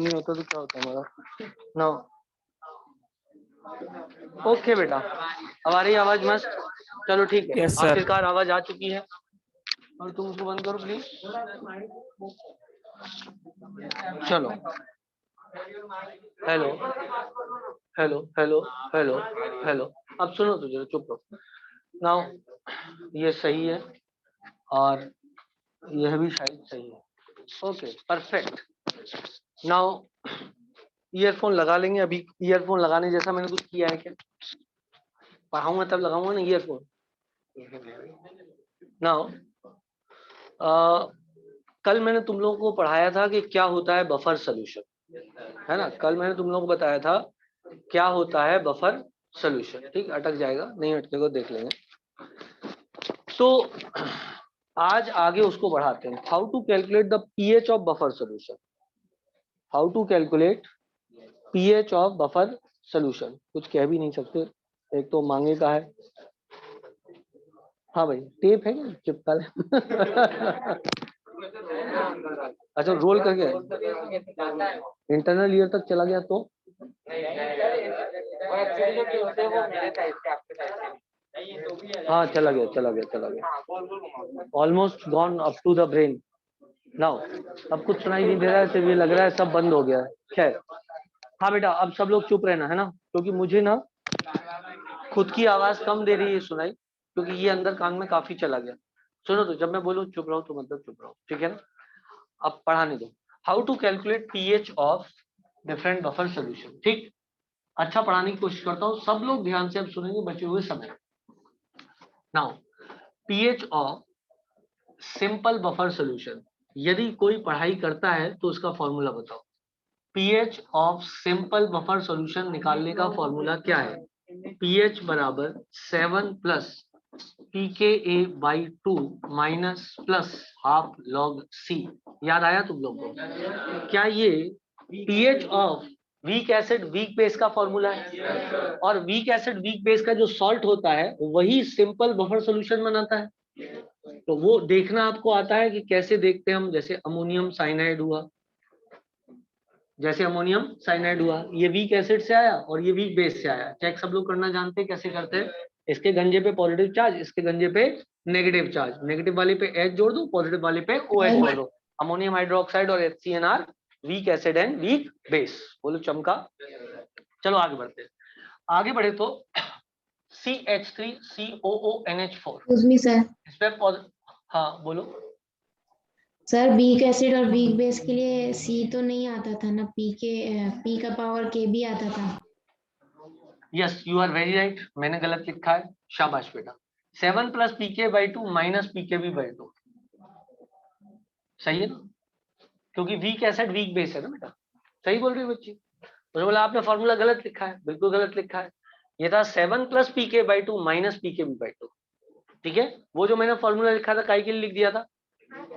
नहीं होता तो क्या होता हमारा ना। ओके बेटा, हमारी आवाज मस्त। चलो ठीक है, यस सर। आखिरकार आवाज आ चुकी है। और तुम उसको बंद करो प्लीज। चलो, hello hello hello hello hello. अब सुनो तो जरा, चुप रहो। नाउ ये सही है और यह भी शायद सही है। Okay perfect. नाउ ईयरफोन लगा लेंगे। अभी ईयरफोन लगाने जैसा मैंने कुछ किया है क्या? पढ़ाऊंगा तब लगाऊंगा ना ईयरफोन। नाउ कल मैंने तुम लोगों को पढ़ाया था कि क्या होता है बफर सोल्यूशन, है ना। कल मैंने तुम लोगों को बताया था क्या होता है बफर सोल्यूशन। ठीक, अटक जाएगा, नहीं अटकेगा देख लेंगे। तो आज आगे उसको बढ़ाते हैं। How to calculate the pH of buffer solution. How to calculate pH of buffer solution. कुछ कह भी नहीं सकते, एक तो मांगे का है। हाँ भाई, टेप है क्या चिपका ले? अच्छा, रोल करके इंटरनल ईयर तक चला गया तो हाँ चला गया चला गया चला गया। Almost gone up to the brain now. अब कुछ सुनाई नहीं दे रहा है, सिर्फ ये लग रहा है सब बंद हो गया है। खैर, हाँ बेटा, अब सब लोग चुप रहना है ना, क्योंकि मुझे ना खुद की आवाज कम दे रही है सुनाई, क्योंकि ये अंदर कान में काफी चला गया। सुनो तो, जब मैं बोलूँ चुप रहो तो मतलब चुप रहो, ठीक है ना। अब पढ़ाने दो। How to calculate pH of different buffer solution. ठीक, अच्छा पढ़ाने की कोशिश करता हूँ, सब लोग ध्यान से अब सुनेंगे बचे हुए समय। Now pH of simple buffer solution. यदि कोई पढ़ाई करता है तो उसका फॉर्मूला बताओ। PH of simple buffer solution निकालने का फॉर्मूला क्या है? पीएच बराबर 7 plus pKa by 2 minus plus half log C. याद आया तुम लोग को? क्या ये pH of weak acid weak base का फॉर्मूला है? और वीक एसिड वीक बेस का जो सॉल्ट होता है वही सिंपल बफर सॉल्यूशन बनाता है। तो वो देखना आपको आता है कि कैसे देखते हैं हम। जैसे अमोनियम साइनाइड हुआ, जैसे अमोनियम साइनाइड हुआ, ये वीक एसिड से आया और ये वीक बेस से आया। चेक सब लोग करना जानते हैं कैसे करते हैं। इसके गंजे पे पॉजिटिव चार्ज, इसके गंजे पे नेगेटिव चार्ज। नेगेटिव वाले पे H जोड़ दो, पॉजिटिव वाले पे OH जोड़ दो। अमोनियम हाइड्रोक्साइड और HCnR weak acid and weak base. बोलो चमका। चलो आगे बढ़ते हैं। आगे बढ़े तो CH3COONH4 सर इस पे हाँ बोलो। सर वीक एसिड और वीक बेस के लिए सी तो नहीं आता था ना, पी का पावर के भी आता था। Yes you are very right, मैंने गलत लिखा है, शाबाश बेटा। 7 plus pK by 2 minus pK B by 2, सही है ना, क्योंकि वीक एसिड वीक बेस है ना बेटा। सही बोल रही है बच्ची। मुझे बोला आपने फॉर्मूला गलत लिखा है, बिल्कुल गलत लिखा है। ये था 7 plus pK by 2 minus pK B by 2। ठीक है, वो जो मैंने फॉर्मूला लिखा था काय के लिए लिख दिया था?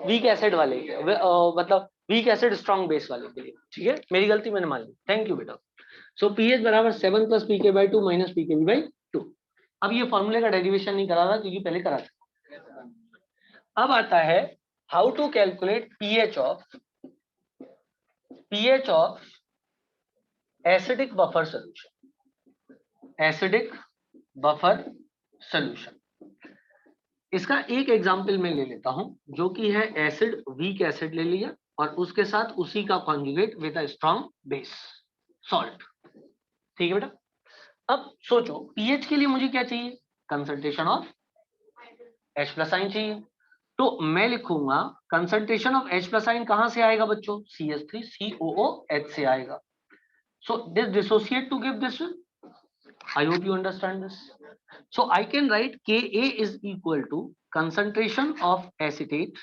वीक एसिड वाले मतलब वीक एसिड स्ट्रॉन्ग बेस वाले के लिए। ठीक है, मेरी गलती, मैंने मान ली, थैंक यू बेटा। सो पीएच बराबर 7 plus pK by 2 minus pK B by 2। अब ये फॉर्मूले का डेरिवेशन नहीं करा था क्योंकि पहले करा था। अब आता है how to calculate pH of acidic buffer solution. Acidic buffer solution, इसका एक एग्जांपल मैं ले लेता हूं, जो कि है एसिड वीक एसिड ले लिया और उसके साथ उसी का conjugate with a strong base salt. ठीक है बेटा। अब सोचो पीएच के लिए मुझे क्या चाहिए? कंसंट्रेशन ऑफ H प्लस आइन चाहिए। तो मैं लिखूंगा कंसंट्रेशन ऑफ H प्लस आइन कहां से आएगा बच्चों? CH3COOH से आएगा। So this dissociate to give this. I hope you understand this. So I can write Ka is equal to concentration of acetate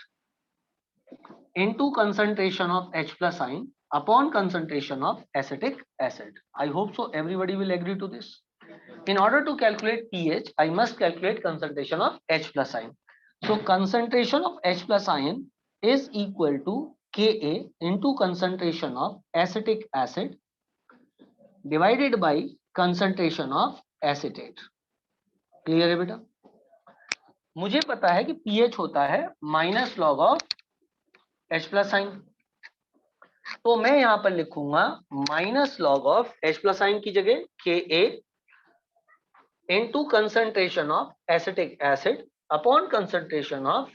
into concentration of H plus ion upon concentration of acetic acid. I hope so everybody will agree to this. In order to calculate pH, I must calculate concentration of H plus ion. So concentration of H plus ion is equal to Ka into concentration of acetic acid divided by concentration of acetate. Clear है बेटा? मुझे पता है कि pH होता है minus log of H plus sign. तो मैं यहां पर लिखूंगा minus log of H plus आइन की जगह Ka into concentration of acetic acid upon concentration of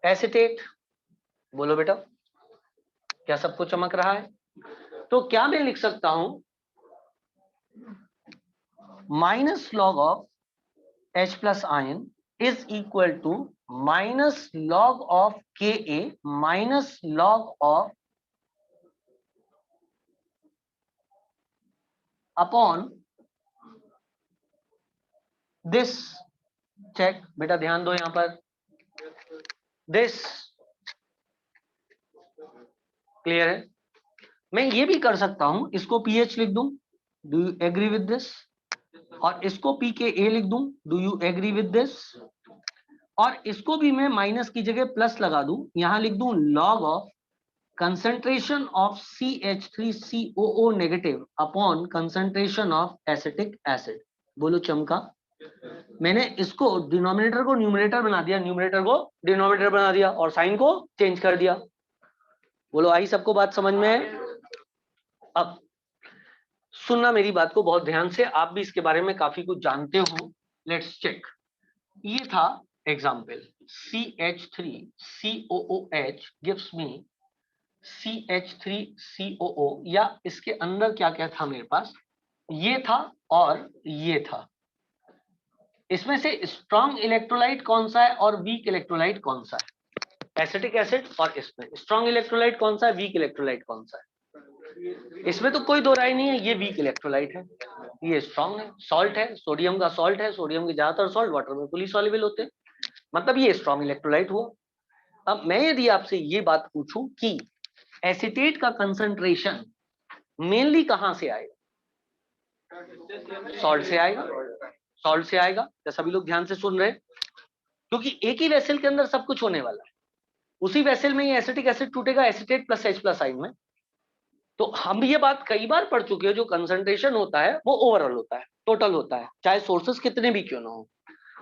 acetate. बोलो बेटा, क्या सबको चमक रहा है? तो क्या मैं लिख सकता हूं minus log of H plus ion is equal to minus log of Ka minus log of upon this. Check बेटा, ध्यान दो यहां पर, दिस क्लियर है? मैं ये भी कर सकता हूं, इसको pH लिख दूं, do you agree with this? और इसको pKa लिख दूं, do you agree with this? और इसको भी मैं माइनस की जगह प्लस लगा दूं, यहां लिख दूं log of concentration of CH3COO negative upon concentration of acetic acid. बोलो चमका। मैंने इसको डिनोमिनेटर को न्यूमरेटर बना दिया, न्यूमरेटर को डिनोमिनेटर बना दिया और साइन को चेंज कर दिया। बोलो आई सबको बात समझ में? अब सुनना मेरी बात को बहुत ध्यान से, आप भी इसके बारे में काफी कुछ जानते हो। Let's check. ये था example, CH3COOH gives me CH3COO, या इसके अंदर क्या क्या था मेरे पास, ये था और ये था। इसमें से स्ट्रॉन्ग इलेक्ट्रोलाइट कौन सा है और वीक इलेक्ट्रोलाइट कौन सा है? Acetic acid. और इसमें स्ट्रॉन्ग इलेक्ट्रोलाइट कौन सा है, वीक इलेक्ट्रोलाइट कौन सा है? इसमें तो कोई दो राय नहीं है, ये वीक इलेक्ट्रोलाइट है, ये स्ट्रॉन्ग है, सॉल्ट है, सोडियम का सॉल्ट है, सोडियम के ज्यादातर सॉल्ट वाटर में फुली सॉल्युबल होते हैं, मतलब ये स्ट्रॉन्ग इलेक्ट्रोलाइट हुआ। अब मैं यदि आपसे ये बात पूछूं कि एसिटेट का कंसंट्रेशन मेनली कहां से आएगा? सॉल्ट से आएगा, सॉल्ट से आएगा। क्या सभी लोग ध्यान से सुन रहे हैं? क्योंकि एक ही वेसल के अंदर सब कुछ होने वाला है, उसी वेसल में ये एसिटिक एसिड टूटेगा एसिटेट प्लस H प्लस आइन में। तो हम ये बात कई बार पढ़ चुके हैं, जो कंसंट्रेशन होता है वो ओवरऑल होता है, टोटल होता है, चाहे सोर्सेस कितने भी क्यों ना हो।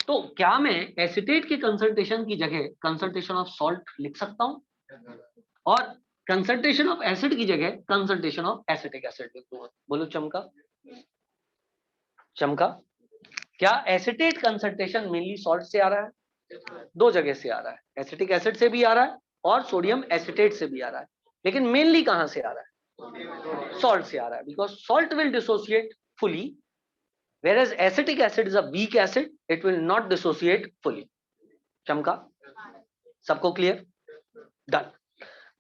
तो क्या मैं एसिटेट के कंसंट्रेशन की जगह कंसंट्रेशन ऑफ सॉल्ट लिख सकता हूं, और कंसंट्रेशन ऑफ एसिड की जगह कंसंट्रेशन ऑफ एसिटिक एसिड लिख दूंगा? बोलो चमका। चमका। क्या एसिटेट कंसंट्रेशन मेनली सॉल्ट से आ रहा है? दो जगह से आ रहा है, एसिटिक एसिड से भी आ रहा है और सोडियम एसिटेट से भी आ रहा है, लेकिन मेनली कहां से आ रहा है? सॉल्ट से आ रहा है, because salt will dissociate fully, whereas acetic acid is a weak acid, it will not dissociate fully. चमका? सबको क्लियर? डन।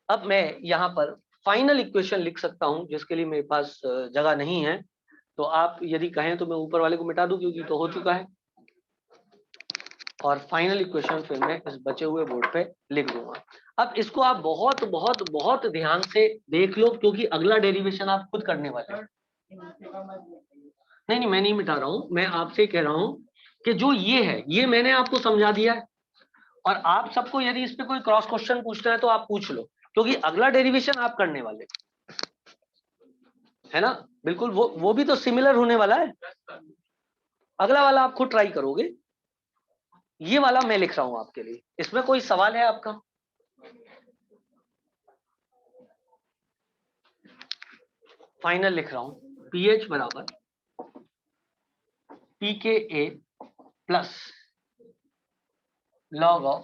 अब मैं यहां पर फाइनल इक्वेशन लिख सकता हूं, जिसके लिए मेरे पास जगह नहीं है, तो आप यदि कहें तो मैं ऊपर वाले को मिटा दूं, क्योंकि तो हो चुका है, और फाइनल इक्वेशन फिर मैं इस बचे हुए बोर्ड पे लिख दूंगा। अब इसको आप बहुत बहुत बहुत ध्यान से देख लो, क्योंकि अगला डेरिवेशन आप खुद करने वाले हैं। नहीं, मैं नहीं मिटा रहा हूं, मैं आपसे कह रहा हूं कि जो ये है ये मैंने आपको समझा दिया है, और आप सबको यदि इस पे कोई क्रॉस क्वेश्चन पूछना है तो आप पूछ लो, क्योंकि अगला डेरिवेशन आप करने वाले है ना। बिल्कुल वो भी तो सिमिलर होने वाला है, अगला वाला आप खुद ट्राई करोगे, ये वाला मैं लिख रहा हूं आपके लिए। इसमें कोई सवाल है आपका? फाइनल लिख रहा हूं, pH बराबर pKa plus log of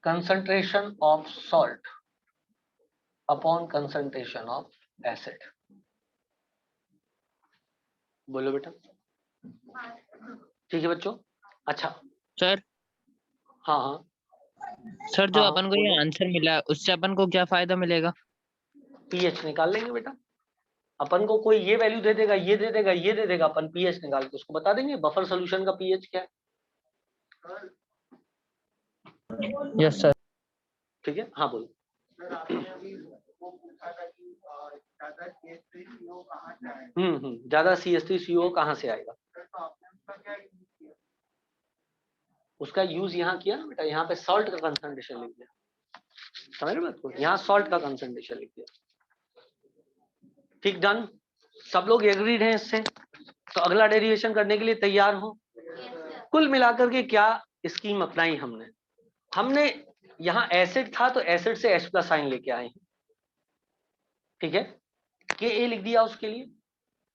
concentration of salt upon concentration of acid। बोलो बेटा। ठीक है बच्चों? अच्छा सर हाँ हाँ सर जो हाँ, अपन को ये आंसर मिला उससे अपन को क्या फायदा मिलेगा? pH निकाल लेंगे बेटा। अपन को कोई ये वैल्यू दे देगा, ये दे देगा, ये दे देगा, अपन pH निकाल के उसको बता देंगे बफर सॉल्यूशन का pH क्या है। Yes sir. ठीक है, हाँ बोलो। ज्यादा CH3CO कहाँ से आएगा? उसका यूज यहाँ किया ना बेटा, यहाँ पे सॉल्ट का कंसंट्रेशन लिख दिया, समझ रहे बात को, यहाँ सॉल्ट का कंसंट्रेशन लिख दिया। ठीक, डन। सब लोग एग्रीड हैं इससे? तो अगला डेरिवेशन करने के लिए तैयार हो? कुल मिलाकर के क्या स्कीम अपनाई हमने यहाँ एसिड था तो एसिड से H प्लस साइन लेके आए हैं, ठीक है। के ए लिख दिया, उसके लिए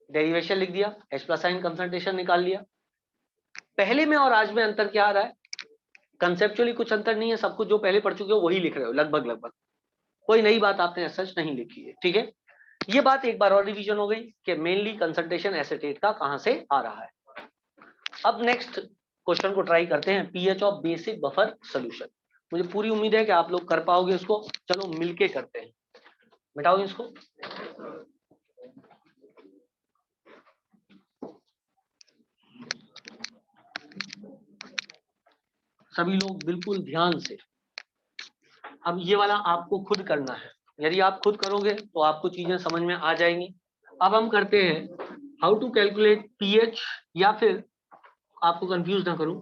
डेरिवेशन लिख दिया, H प्लस साइन कंसंट्रेशन निकाल लिया। पहले में और आज में अंतर क्या आ रहा है? कंसेप्चुअली कुछ अंतर नहीं है, सब कुछ जो पहले पढ़ चुके हो वही लिख रहे हो लगभग लगभग, कोई नई बात आपने सच नहीं लिखी है, ठीक है। ये बात एक बार और रिवीजन हो गई कि मेनली कंसंट्रेशन एसीटेट का कहां से आ रहा है। अब नेक्स्ट क्वेश्चन को ट्राई करते हैं, pH of basic buffer solution. मुझे पूरी उम्मीद है कि आप लोग कर पाओगे उसको। चलो मिलके करते हैं, मिटाओ इसको। सभी लोग बिल्कुल ध्यान से, अब ये वाला आपको खुद करना है। यदि आप खुद करोगे तो आपको चीजें समझ में आ जाएंगी। अब हम करते हैं हाउ टू कैलकुलेट पीएच, या फिर आपको कंफ्यूज ना करूं,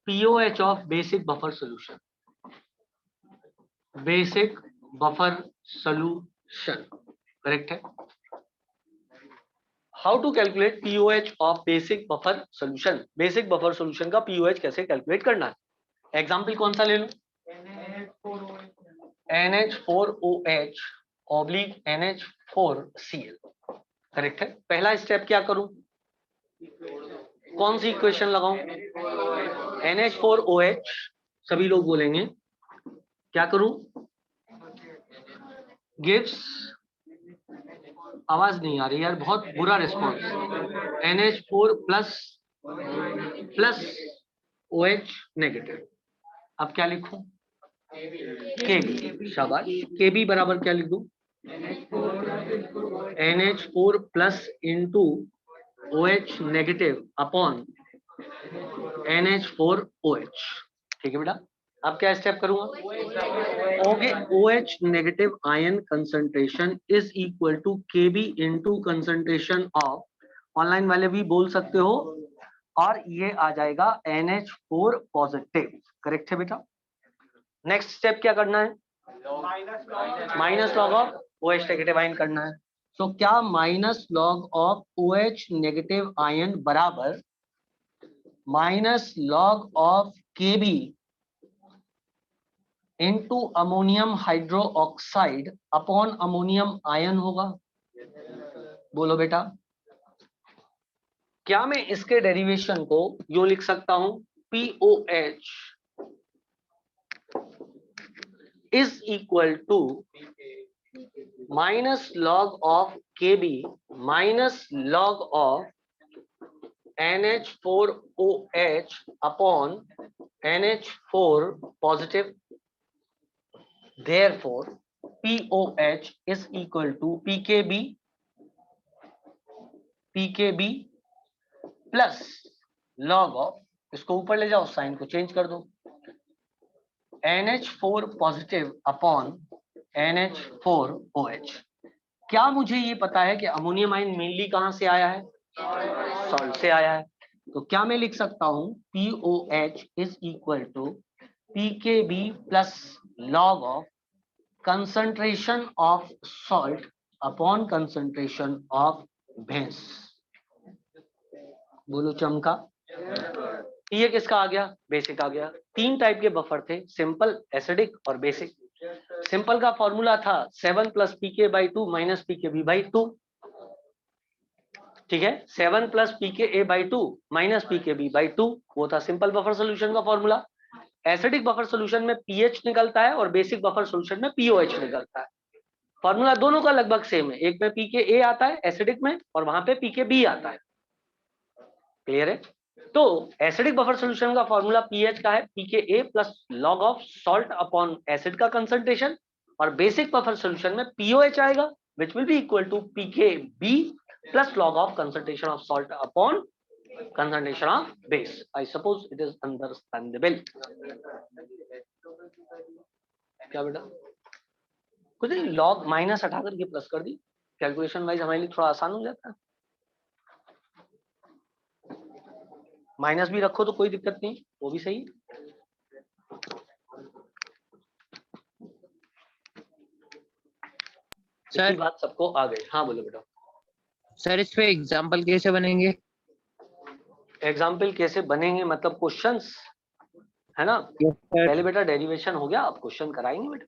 pOH of basic buffer solution. Basic buffer solution correct है। How to calculate pOH of basic buffer solution. Basic buffer solution का पीओएच कैसे कैलकुलेट करना है। एग्जाम्पल कौन सा ले लूं? NH4OH ऑब्लिक NH4Cl करेक्ट है। पहला स्टेप क्या करूं, कौन सी इक्वेशन लगाऊं? NH4OH, सभी लोग बोलेंगे क्या करूं? गिव्स, आवाज नहीं आ रही यार, बहुत बुरा response. NH4 plus OH negative. अब क्या लिखूं? KB, शाबाश। KB बराबर क्या लिख दूं? NH4 plus into OH negative upon NH4OH, ठीक है बेटा। अब क्या स्टेप करूंगा? Okay, OH negative ion concentration is equal to KB into concentration of, online वाले भी बोल सकते हो, और ये आ जाएगा NH4 पॉजिटिव, करेक्ट है बेटा। नेक्स्ट स्टेप क्या करना है? Minus log of OH negative ion करना है। तो क्या minus log of OH negative ion बराबर minus log of KB into ammonium hydroxide upon ammonium ion होगा? बोलो बेटा। क्या मैं इसके डेरिवेशन को यूं लिख सकता हूं, POH is equal to minus log of KB minus log of NH4OH upon NH4 positive. Therefore, POH is equal to PKB plus log of, इसको ऊपर ले जाओ, साइन को चेंज कर दो, NH4 पॉजिटिव अपॉन NH4OH। क्या मुझे ये पता है कि अमोनियम आयन मेनली कहां से आया है? सॉल्ट से आया है। तो क्या मैं लिख सकता हूं POH is equal to PKB plus log of concentration of salt upon concentration of भैंस। बोलो चमका। ये किसका आ गया? बेसिक आ गया। तीन टाइप के बफर थे, सिंपल, एसिडिक और बेसिक। सिंपल का फॉर्मूला था 7 प्लस pK/2 माइनस pKb/2, ठीक है। 7 प्लस pKa/2 माइनस pKb/2, वो था सिंपल बफर सॉल्यूशन का फॉर्मूला। एसिडिक बफर सॉल्यूशन में पीएच निकलता है और बेसिक बफर सॉल्यूशन में पीओएच निकलता है। फॉर्मूला दोनों का लगभग सेम है, एक में pKa आता है एसिडिक में और वहां पे pKb आता है, क्लियर है। तो एसिडिक बफर सॉल्यूशन का फॉर्मूला पीएच का है pKa plus log of salt upon acid का कंसंट्रेशन, और बेसिक बफर सॉल्यूशन में पीओएच आएगा which will be equal to pKb plus log of concentration of salt upon concentration of base. I suppose it is understandable. क्या बेटा? कुछ नहीं, log minus हटा करके प्लस कर दी, कैलकुलेशन वाइज हमारे लिए थोड़ा आसान हो जाता है। माइनस भी रखो तो कोई दिक्कत नहीं, वो भी सही। सर बात सबको आ गई? हाँ बोलो बेटा। सर इस पे एग्जाम्पल कैसे बनेंगे? एग्जाम्पल कैसे बनेंगे मतलब क्वेश्चंस? है ना? Yes, sir. पहले बेटा डेरिवेशन हो गया, अब क्वेश्चन कराएंगे बेटा।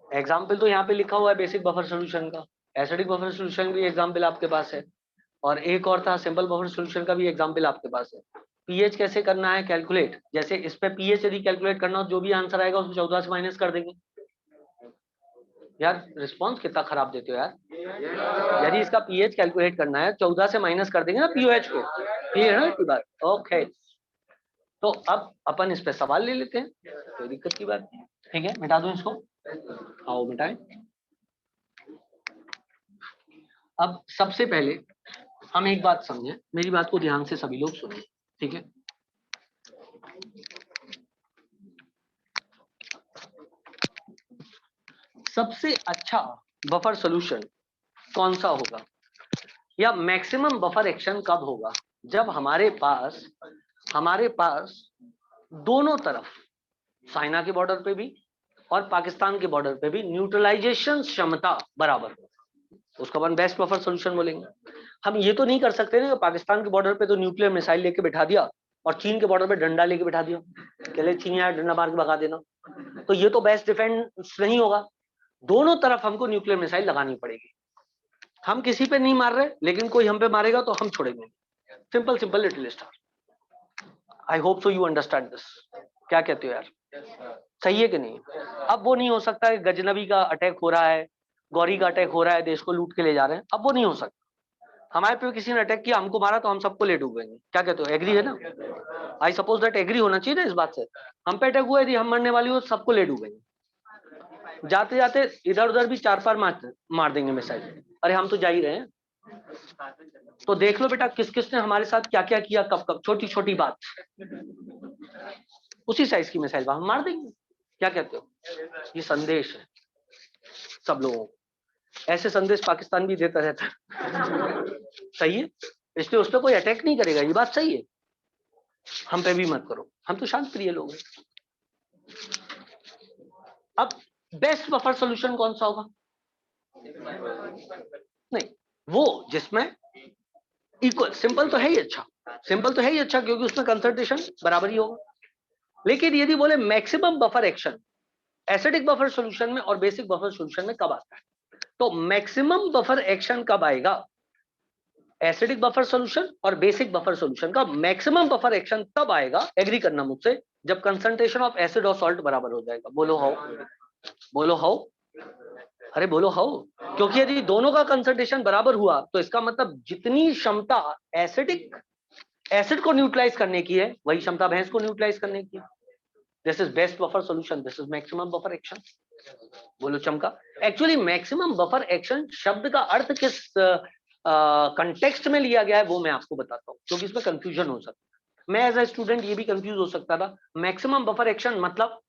एग्जाम्पल तो यहाँ पे लिखा हुआ है बेसिक बफर सोल्यूशन का, एसिडिक बफर सोल्यूशन भी एग्जाम्पल आपके पास है, और एक और था सिंपल बफर सोल्यूशन का भी एग्जाम्पल आपके पास है। पीएच कैसे करना है कैलकुलेट, जैसे इस पे पीएच यदि कैलकुलेट करना हो, जो भी आंसर आएगा उसको 14 से माइनस कर देंगे। यार रिस्पॉन्स कितना खराब देते हो यार। यदि इसका पीएच कैलकुलेट करना है 14 से माइनस कर देंगे ना पीओएच को, क्लियर है ना इतनी बात? ओके, तो अब अपन इस पे सवाल ले लेते हैं, कोई दिक्कत की बात नहीं। ठीक है, मिटा दूं इसको, आओ मिटाएं। अब सबसे पहले हम एक बात समझें, मेरी बात को ध्यान से सभी लोग सुनिए, ठीक है? सबसे अच्छा बफर सॉल्यूशन कौन सा होगा, या मैक्सिमम बफर एक्शन कब होगा, जब हमारे पास दोनों तरफ चाइना के बॉर्डर पे भी और पाकिस्तान के बॉर्डर पे भी न्यूट्रलाइजेशन क्षमता बराबर हो, उसको अपन बेस्ट बफर सॉल्यूशन बोलेंगे। हम ये तो नहीं कर सकते ना, पाकिस्तान के बॉर्डर पे तो न्यूक्लियर मिसाइल लेके बिठा दिया और चीन के बॉर्डर पे डंडा लेके बिठा दिया, चले चीन यार डंडा मार के भगा देना, तो ये तो बेस्ट डिफेंस नहीं होगा। दोनों तरफ हमको न्यूक्लियर मिसाइल लगानी पड़ेगी। हम किसी पे नहीं मार रहे, लेकिन कोई हम पे मारेगा तो हम छोड़ेंगे। Simple little star. I hope so you understand this. क्या कहते हो यार, सही है कि नहीं? अब वो नहीं हो सकता है गजनबी का अटैक हो रहा है, गौरी का अटैक हो रहा है, देश को लूट के ले जा रहे हैं, अब वो नहीं हो सकता। हमारे पे किसी ने अटैक किया, हमको मारा, तो हम सबको ले डूबेंगे। क्या कहते हो, एग्री है ना? आई सपोज दैट एग्री होना चाहिए ना इस बात से। हम पे अटैक हुआ, यदि हम मरने वाली हो, सबको ले डूबेंगे। जाते जाते इधर उधर भी 4-5 मार देंगे मिसाइल, अरे हम तो जा ही रहे हैं। तो देख लो बेटा किस किस ने हमारे साथ क्या क्या किया, कब कब, छोटी छोटी बात, उसी साइज की मिसाइल हम मार देंगे। क्या कहते हो? ये संदेश है सब लोगों को, ऐसे संदेश पाकिस्तान भी देता रहता है। सही है, इसलिए उस पर कोई अटैक नहीं करेगा, ये बात सही है। हम पे भी मत करो, हम तो शांत प्रिय लोग हैं। अब बेस्ट बफर सॉल्यूशन कौन सा होगा? नहीं, वो जिसमें इक्वल, सिंपल तो है ही अच्छा, सिंपल तो है ही अच्छा, क्योंकि उसमें कंसंट्रेशन बराबर ही होगा। लेकिन यदि बोले maximum buffer action acidic buffer solution में और बेसिक बफर सॉल्यूशन में कब आता है, तो मैक्सिमम बफर एक्शन कब आएगा एसिडिक बफर सॉल्यूशन और बेसिक बफर सॉल्यूशन का मैक्सिमम बफर एक्शन तब आएगा, एग्री करना मुझसे, जब कंसंट्रेशन ऑफ एसिड और सॉल्ट बराबर हो जाएगा। बोलो हाउ, बोलो हाउ, अरे बोलो हाउ। क्योंकि यदि दोनों का कंसंट्रेशन बराबर हुआ तो इसका मतलब जितनी क्षमता एसिड को न्यूट्रलाइज करने की है, वही क्षमता भैंस को न्यूट्रलाइज करने की है। This is best buffer solution, this is maximum buffer action. बोलो चमका। एक्चुअली मैक्सिमम बफर एक्शन शब्द का अर्थ किस कंटेक्स्ट में लिया गया है वो मैं आपको बताता हूँ, क्योंकि इसमें कंफ्यूजन हो सकता है। मैं एज ए स्टूडेंट ये भी कंफ्यूज हो सकता था। मैक्सिमम बफर एक्शन मतलब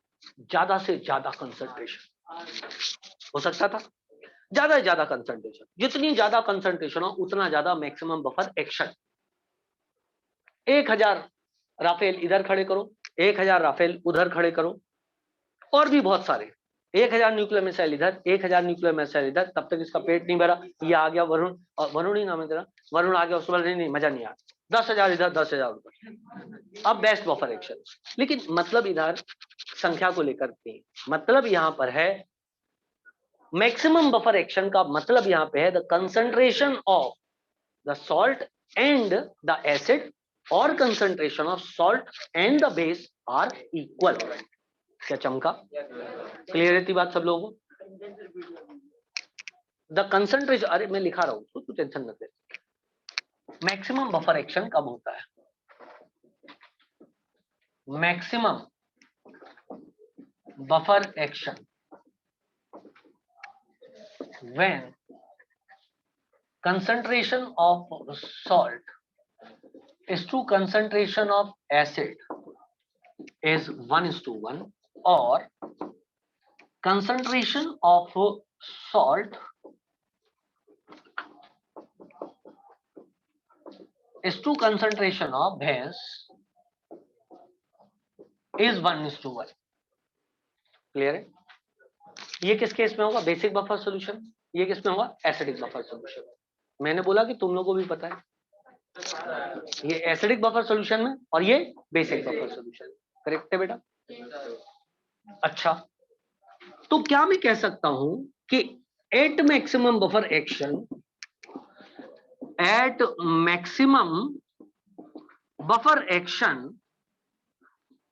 ज्यादा से ज्यादा कंसंट्रेशन हो सकता था, ज्यादा से ज्यादा कंसंट्रेशन, जितनी ज्यादा कंसंट्रेशन हो उतना ज्यादा मैक्सिमम बफर एक्शन। 1000 राफेल इधर खड़े करो, 1000 राफेल उधर खड़े करो, और भी बहुत सारे, 1000 न्यूक्लियर मिसाइल इधर, 1000 न्यूक्लियर मिसाइल इधर, तब तक इसका पेट नहीं भरा। ये आ गया वरुण, और वरुण ही नाम है तेरा, वरुण आ गया, उसके बाद नहीं मजा नहीं आया, 10,000 इधर 10,000 उधर। अब बेस्ट बफर एक्शन, लेकिन मतलब इधर संख्या को लेकर के मतलब यहाँ पर है मैक्सिमम बफर एक्शन का मतलब यहाँ पे है the concentration of the salt and the acid और concentration of salt and the base are equal. क्या चमका? क्लियर रहती बात सब लोगों को? द कंसंट्रेशन, अरे मैं लिखा रहा हूं तो टेंशन मत ले। मैक्सिमम बफर एक्शन कब होता है? Maximum buffer action when concentration of salt is to concentration of acid is 1:1, or concentration of salt is to concentration of base is 1:1। Clear है? ये किस केस में होगा? Basic buffer solution. ये किस में होगा? Acidic buffer solution. मैंने बोला कि तुम लोगों को भी पता है, ये एसिडिक बफर सॉल्यूशन में और ये बेसिक बफर सॉल्यूशन। करेक्ट है बेटा? अच्छा, तो क्या मैं कह सकता हूं कि at maximum buffer action, at maximum buffer action,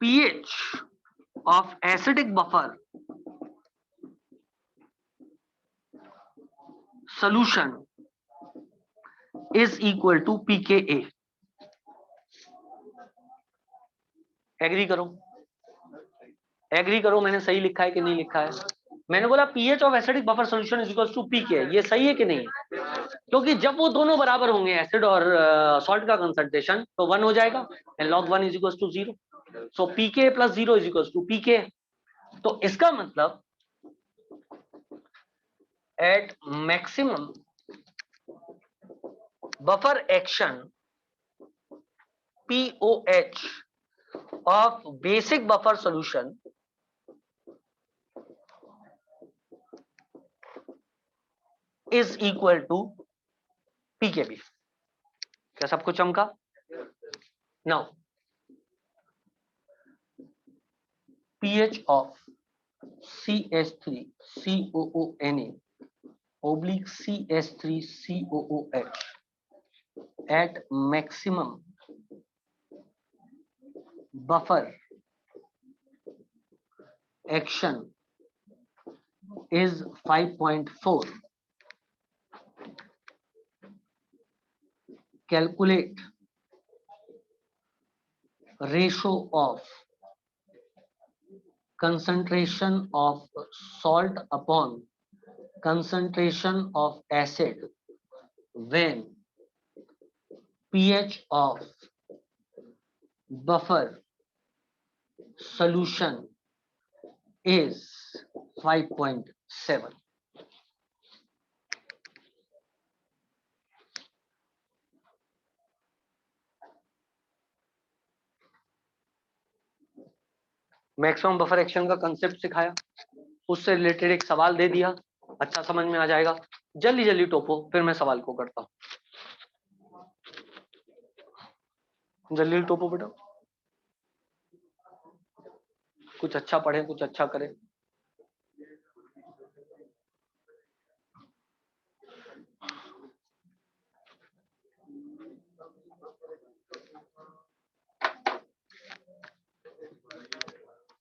pH of acidic buffer solution is equal to pKa। Agree करो, एग्री करो, मैंने सही लिखा है कि नहीं लिखा है? मैंने बोला pH of acidic buffer solution is equal to pK, ये सही है कि नहीं? क्योंकि जब वो दोनों बराबर होंगे एसिड और सॉल्ट का कंसंट्रेशन, तो 1 हो जाएगा and log 1 is equal to 0। So pK plus 0 is equal to pK। तो इसका मतलब at maximum buffer action POH of basic buffer solution is equal to PKB। क्या सब कुछ चमका? Now pH of CH3COONA oblique CH3COOH at maximum buffer action is 5.4। Calculate ratio of concentration of salt upon concentration of acid when pH of buffer solution is 5.7। Maximum buffer action का concept सिखाया, उससे related एक सवाल दे दिया, अच्छा समझ में आ जाएगा। जल्दी जल्दी टोपो, फिर मैं सवाल को करता हूं। जल्दी टोपो बेटा, कुछ अच्छा पढ़े, कुछ अच्छा करें।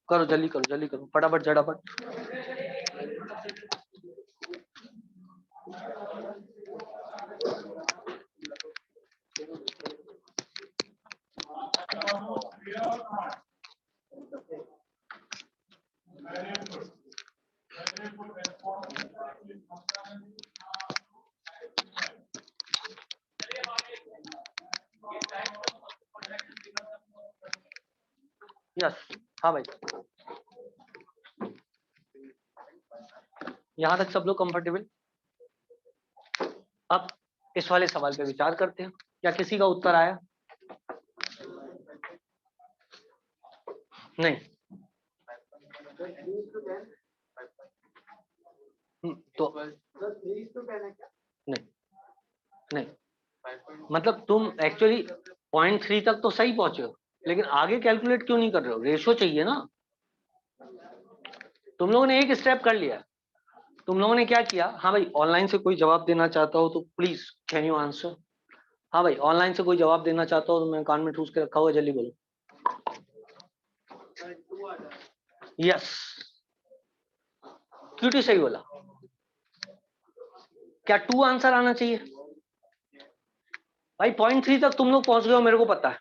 करो जल्दी करो, जल्दी करो, फटाफट झटाफट। यस, हाँ भाई, यहां तक सब लोग कंफर्टेबल? अब इस वाले सवाल पे विचार करते हैं। क्या किसी का उत्तर आया? नहीं। तो नहीं, नहीं, मतलब तुम एक्चुअली 0.3 तक तो सही पहुंचे हो, लेकिन आगे कैलकुलेट क्यों नहीं कर रहे हो? रेशो चाहिए ना। तुम लोगों ने एक स्टेप कर लिया। तुम लोगों ने क्या किया? हाँ भाई, ऑनलाइन से कोई जवाब देना चाहता हो तो प्लीज कैन यू आंसर? हाँ भाई, ऑनलाइन से कोई जवाब देना चाहता हो तो मैं कान में ठूस के रखा हुआ, जल्दी बोलो। यस, क्यूटी सही बोला। क्या 2 आंसर आना चाहिए? भाई 0.3 तक तुम लोग पहुंच गए हो, मेरे को पता है।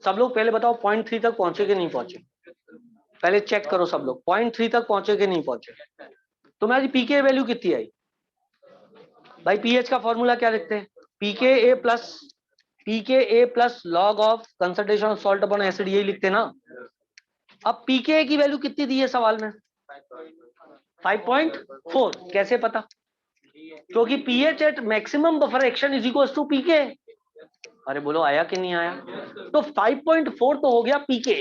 सब लोग पहले बताओ 0.3 तक पहुंचे कि नहीं पहुंचे? पहले चेक करो सब लोग 0.3 तक पहुंचे कि नहीं पहुंचे। तुम्हारी पीके वैल्यू कितनी आई? भाई पीएच का फॉर्मूला क्या लिखते हैं? PK plus log of concentration of salt upon acid, यही लिखते हैं ना। अब पीके की वैल्यू कितनी दी है सवाल में? 5.4। कैसे पता? क्योंकि pH at maximum buffer action is equal to pK. अरे बोलो आया कि नहीं आया? तो 5.4 तो हो गया पीके।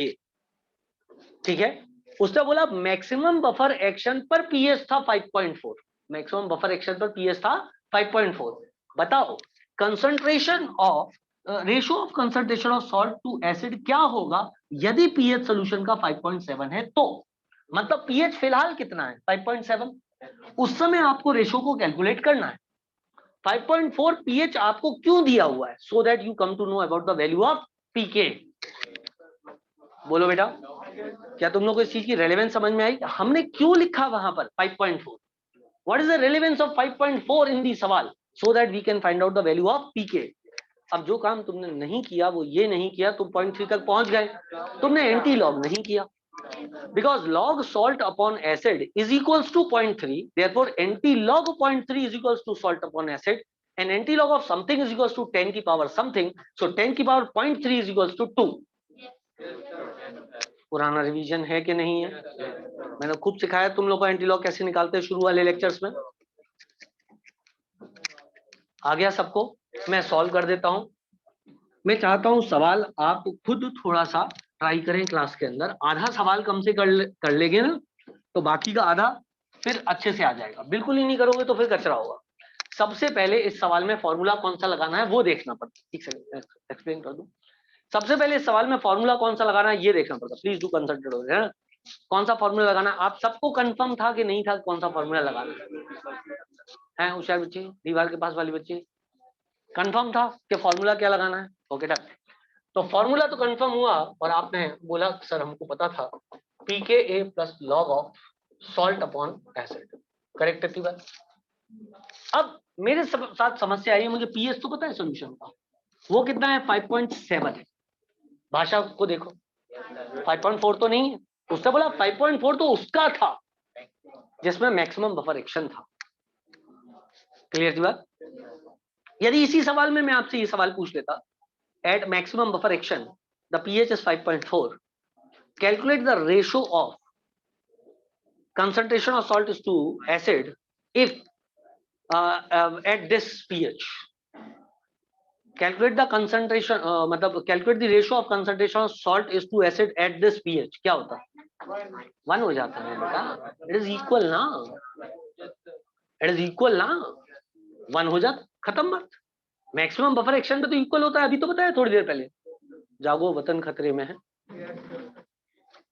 ठीक है, उसने बोला मैक्सिमम बफर एक्शन पर पीएच था 5.4। मैक्सिमम बफर एक्शन पर पीएच था 5.4। बताओ concentration of ratio of concentration of salt to acid क्या होगा यदि पीएच सोल्यूशन का 5.7 है, तो मतलब पीएच फिलहाल कितना है 5.7, उस समय आपको रेशियो को कैलकुलेट करना है। 5.4 पीएच आपको क्यों दिया हुआ है, so that you come to know about the value of pK. बोलो बेटा, क्या तुम लोग को इस चीज की रेलेवेंस समझ में आई? हमने क्यों लिखा वहां पर 5.4, what is the relevance of 5.4 in the सवाल, so that we can find out the value of pK. अब जो काम तुमने नहीं किया वो ये नहीं किया, तुम 0.3 तक पहुंच गए, तुमने एंटी लॉग नहीं किया, because log salt upon acid is equals to 0.3, therefore anti-log of 0.3 is equals to salt upon acid, and anti-log of something is equals to 10 की power something, so 10 की power 0.3 is equals to 2। पुराना revision है कि नहीं है? मैंने खूब सिखाया तुम लोग को एंटी-लॉग कैसे निकालते हैं शुरू वाले लेक्चर्स में। आ गया सबको? मैं सॉल्व कर देता हूं। मैं चाहता हूं सवाल आप खुद थोड़ा सा ट्राई करें क्लास के अंदर, आधा सवाल कम से कर लेंगे ना, तो बाकी का आधा फिर अच्छे से आ जाएगा। बिल्कुल ही नहीं करोगे तो फिर कचरा होगा। सबसे पहले इस सवाल में फॉर्मूला कौन सा लगाना है वो देखना पड़ता है। ठीक से एक्सप्लेन कर दूं। सबसे पहले इस सवाल में फॉर्मूला कौन सा लगाना है ये देखना पड़ता। प्लीज डू कंसंट्रेट हो है, कौन सा फॉर्मूला लगाना है। आप सबको कंफर्म था कि नहीं था कौन सा फॉर्मूला लगाना है? होशियार बच्चे, दीवार के पास वाली बच्चे, कंफर्म था कि फॉर्मूला क्या लगाना है? Okay done. तो फॉर्मूला तो कंफर्म हुआ और आपने बोला सर हमको पता था pKa plus log of salt upon acid, correct है बात। अब मेरे साथ समस्या आई है, मुझे पीएच तो पता है सॉल्यूशन का, वो कितना है 5.7 है। भाषा को देखो 5.4 तो नहीं है, उसने बोला 5.4 तो उसका था जिसमें मैक्सिमम बफर एक्शन था। क्लियर थी बात? यदि इसी सवाल में मैं आपसे ये सवाल पूछ लेता, at maximum buffer action the pH is 5.4, calculate the ratio of concentration of salt is to acid if at this pH, calculate the concentration मतलब calculate the ratio of concentration of salt is to acid at this pH, क्या होता है 1 हो जाता है बेटा, it is equal ना, it is equal ना, 1 हो जाता, खत्म बात। मैक्सिमम बफर एक्शन पे तो इक्वल होता है, अभी तो बताया थोड़ी देर पहले, जागो वतन खतरे में है,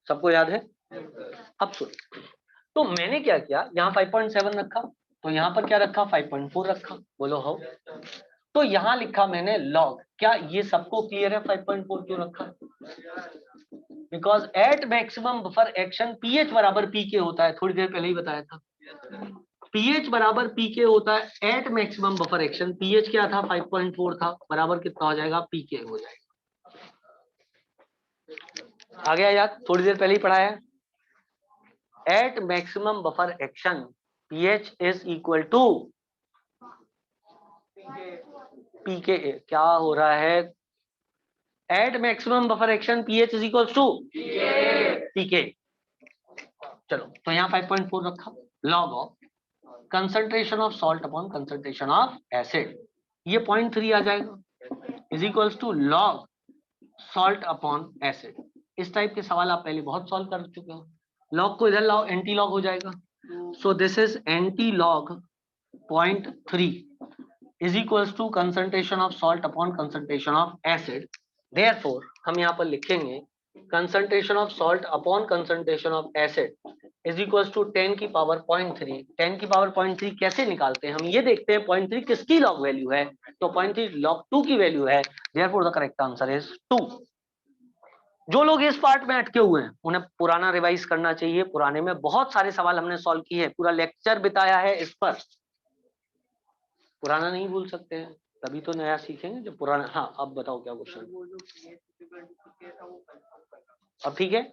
सबको याद है। अब सुन, तो मैंने क्या किया, यहाँ 5.7 रखा, तो यहाँ पर क्या रखा 5.4 रखा, बोलो हो। तो यहाँ लिखा मैंने लॉग, क्या ये सबको क्लियर है 5.4 क्यों रखा? Because at maximum buffer action pH बराबर पी के होता है, थोड़ी देर पहले ही बताया था, पीएच बराबर पीके होता है at maximum buffer action. PH क्या था 5.4 था, बराबर कितना हो जाएगा पीके हो जाएगा। आ गया याद, थोड़ी देर पहले ही पढ़ाया। At maximum buffer action pH is equal to pK. क्या हो रहा है? At maximum buffer action pH is equal to pK. चलो तो यहाँ 5.4 रखा, log of concentration of salt upon concentration of acid, ये 0.3 आ जाएगा, is equals to log salt upon acid. इस टाइप के सवाल आप पहले बहुत सॉल्व कर चुके हो। लॉग को इधर लाओ, एंटी लॉग हो जाएगा, so this is anti log 0.3 is equals to concentration of salt upon concentration of acid. Therefore हम यहाँ पर लिखेंगे concentration of salt upon concentration of acid is equals to 10 की पावर 0.3। 10 की पावर 0.3 कैसे निकालते हैं हम ये देखते हैं। 0.3 किसकी लॉग वैल्यू है? तो 0.3 लॉग 2 की वैल्यू है, therefore the correct answer is 2। जो लोग इस पार्ट में अटके हुए हैं उन्हें पुराना रिवाइज करना चाहिए। पुराने में बहुत सारे सवाल हमने सॉल्व किए हैं, पूरा लेक्चर बिताया है इस पर। पुराना नहीं भूल सकते हैं, तभी तो नया सीखेंगे जो पुराना। हाँ अब बताओ क्या क्वेश्चन? अब ठीक है,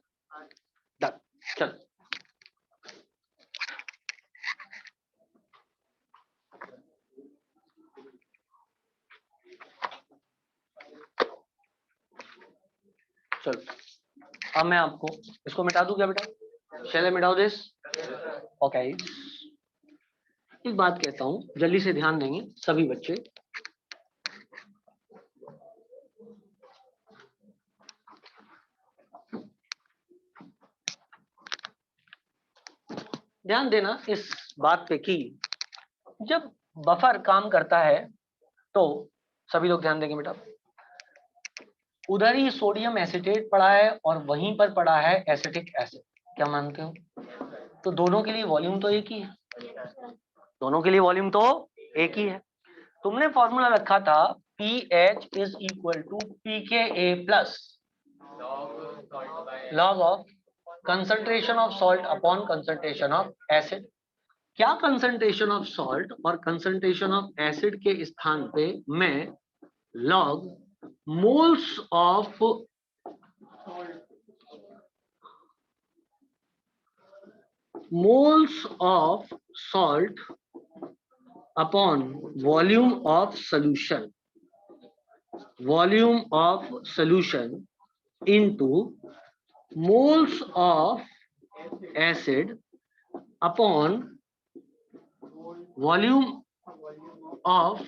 चल चलो, अब मैं आपको इसको मिटा दूं क्या बेटा? शैल मिटाओ दिस। ओके, एक बात कहता हूं, जल्दी से ध्यान देंगे सभी बच्चे। ध्यान देना इस बात पे कि जब बफर काम करता है तो सभी लोग ध्यान देंगे बेटा, उधर ही सोडियम एसिटेट पड़ा है और वहीं पर पड़ा है एसिटिक एसिड, क्या मानते हो? तो दोनों के लिए वॉल्यूम तो एक ही है, दोनों के लिए वॉल्यूम तो एक ही है। तुमने फॉर्मूला रखा था pH is equal to pKa plus log of concentration of salt upon concentration of acid. क्या कंसंट्रेशन ऑफ सॉल्ट और कंसंट्रेशन ऑफ एसिड के स्थान पे मैं log moles of salt upon volume of solution, volume of solution into moles of acid upon volume of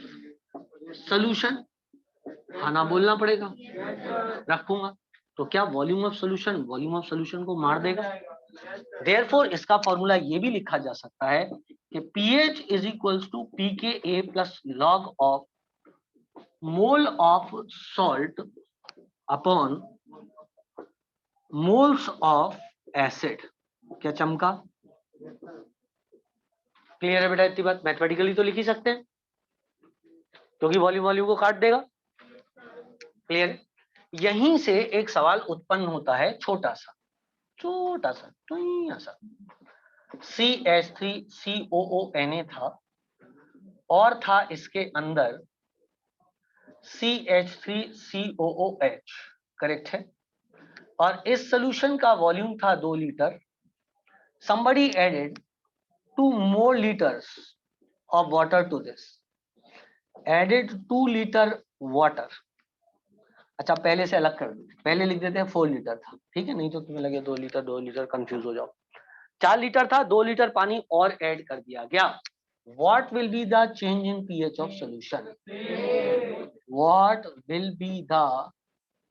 solution। हाँ ना बोलना पड़ेगा, रखूंगा तो क्या वॉल्यूम ऑफ सॉल्यूशन को मार देगा। देयरफॉर इसका फॉर्मूला ये भी लिखा जा सकता है कि pH is equals to pKa plus log of mole of salt upon moles of acid. क्या चमका? क्लियर है बेटा? इतनी बात मैथमेटिकली तो लिख ही सकते हैं क्योंकि वॉल्यूम को काट देगा। क्लियर? यहीं से एक सवाल उत्पन्न होता है, छोटा सा CH3COONA था और था इसके अंदर CH3COOH, करेक्ट है। और इस सॉल्यूशन का वॉल्यूम था 2 litre. somebody added 2 more liters of water to this, added 2 liter water। अच्छा पहले से अलग कर दो, पहले लिख देते हैं 4 लीटर था, ठीक है, नहीं तो तुम्हें लगे 2 लीटर कंफ्यूज हो जाओ। 4 लीटर था, 2 लीटर पानी और ऐड कर दिया गया। What will be the change in pH of solution? What will be the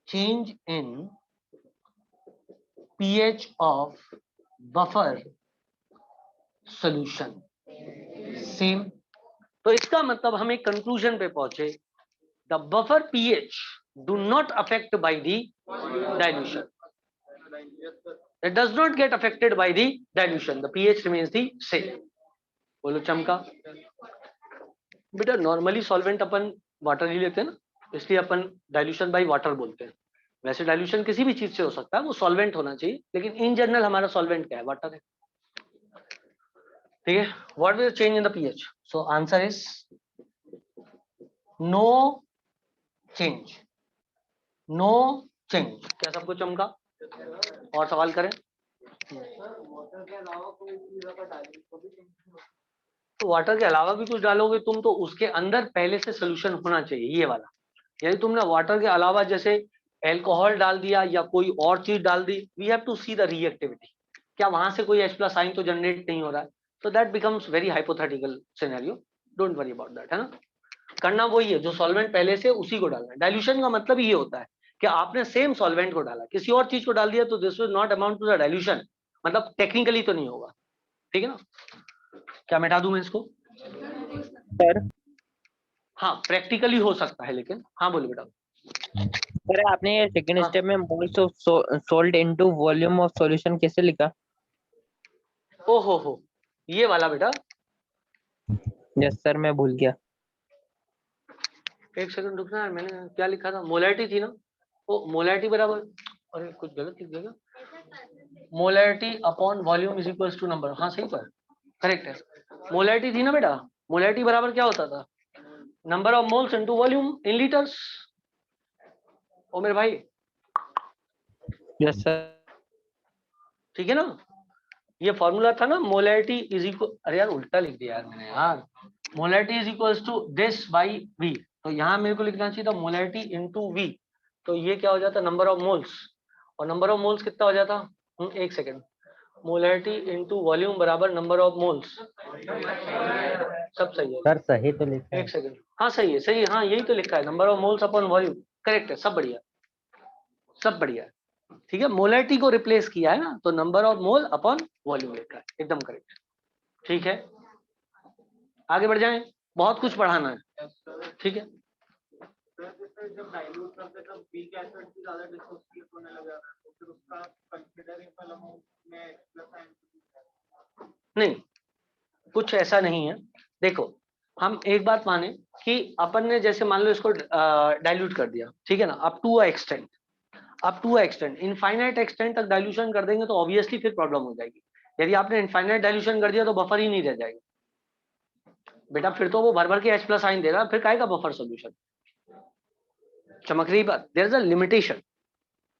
change in pH of buffer solution? Same. तो इसका मतलब हम एक कंक्लूजन पे पहुंचे, the buffer pH do not affect by the dilution, it does not get affected by the dilution, the pH remains the same। बोलो चमका? बेटा नॉर्मली सॉल्वेंट अपन वाटर ही लेते हैं ना, इसलिए अपन डाइल्यूशन बाय वाटर बोलते हैं। वैसे डाइल्यूशन किसी भी चीज से हो सकता है, वो सॉल्वेंट होना चाहिए, लेकिन इन जनरल हमारा सॉल्वेंट क्या है? वाटर है, ठीक है। What will change in the pH? So answer is no change, no change. क्या सबको चमका? और सवाल करें? तो वाटर के अलावा भी कुछ डालोगे तुम तो उसके अंदर पहले से सोल्यूशन होना चाहिए, ये वाला। यदि तुमने वाटर के अलावा जैसे एल्कोहल डाल दिया या कोई और चीज डाल दी, we have to see the reactivity, क्या वहां से कोई H+ आयन तो जनरेट नहीं हो रहा है, तो that becomes very hypothetical scenario, don't worry about that, है ना। करना वही है जो सॉल्वेंट पहले से उसी को डालना है। डाइल्यूशन का मतलब ये होता है कि आपने सेम सॉल्वेंट को डाला, किसी और चीज को डाल दिया तो this will not amount to the dilution, मतलब टेक्निकली तो नहीं होगा, ठीक है ना। क्या मिटा दूं मैं इसको? सर हाँ प्रैक्टिकली हो सकता है, लेकिन हाँ बोलो बेटा। सर आपने ये सेकंड हाँ। स्टेप में moles of salt into volume of solution कैसे लिखा? ओ हो ये वाला बेटा, यस सर मैं भूल गया। एक सेकंड रुकना है, मैंने क्या लिखा था? मोलैरिटी थी ना, वो मोलैरिटी बराबर, अरे कुछ गलत लिख देगा, molarity upon volume is equals to number, हाँ सही पर करेक्ट है। मोलैरिटी थी ना बेटा, मोलैरिटी बराबर क्या होता था? Number of moles into volume in litres. ओ मेरे भाई, यस सर। ठीक है ना, ये फॉर्मूला था ना, मोलैरिटी इज इक्वल, अरे यार उल्टा लिख दिया यार मैंने यार, molarity is equals to this by V, तो यहाँ मेरे को लिखना चाहिए था मोलैरिटी इनटू वी, तो ये क्या हो जाता? नंबर ऑफ मोल्स, और नंबर ऑफ मोल्स कितना हो जाता? एक सेकेंड, मोलैरिटी इनटू वॉल्यूम बराबर नंबर ऑफ मोल्स, सब सही है सर सही तो लिखा है। एक सेकेंड, हाँ सही है, सही है, हाँ यही तो लिखा है, number of moles upon volume, correct है, सब बढ़िया, सब बढ़िया है, ठीक है। मोलैरिटी को रिप्लेस किया है ना, तो number of mole upon volume लिखा है, एकदम करेक्ट, ठीक है। आगे बढ़ जाएं, बहुत कुछ पढ़ाना है, ठीक है। जब डाइल्यूट करते तब वीक एसिड की ज्यादा डिसोसिएट होने लग जाता है, तो फिर उसका कंसीडरेबल अमाउंट में प्लस साइन नहीं, कुछ ऐसा नहीं है। देखो, हम एक बात माने कि अपन ने जैसे मान लो इसको डाइल्यूट कर दिया, ठीक है ना, up to a extent, infinite extent तक डाइल्यूशन कर देंगे तो ऑब्वियसली फिर प्रॉब्लम हो जाएगी। यदि आपने इनफाइनाइट डाइल्यूशन कर दिया तो बफर ही नहीं रह जाएगा बेटा, फिर तो वो भर भर के H प्लस आइन दे रहा, फिर काहे का बफर सोल्यूशन। चमक रही बात, there is a limitation.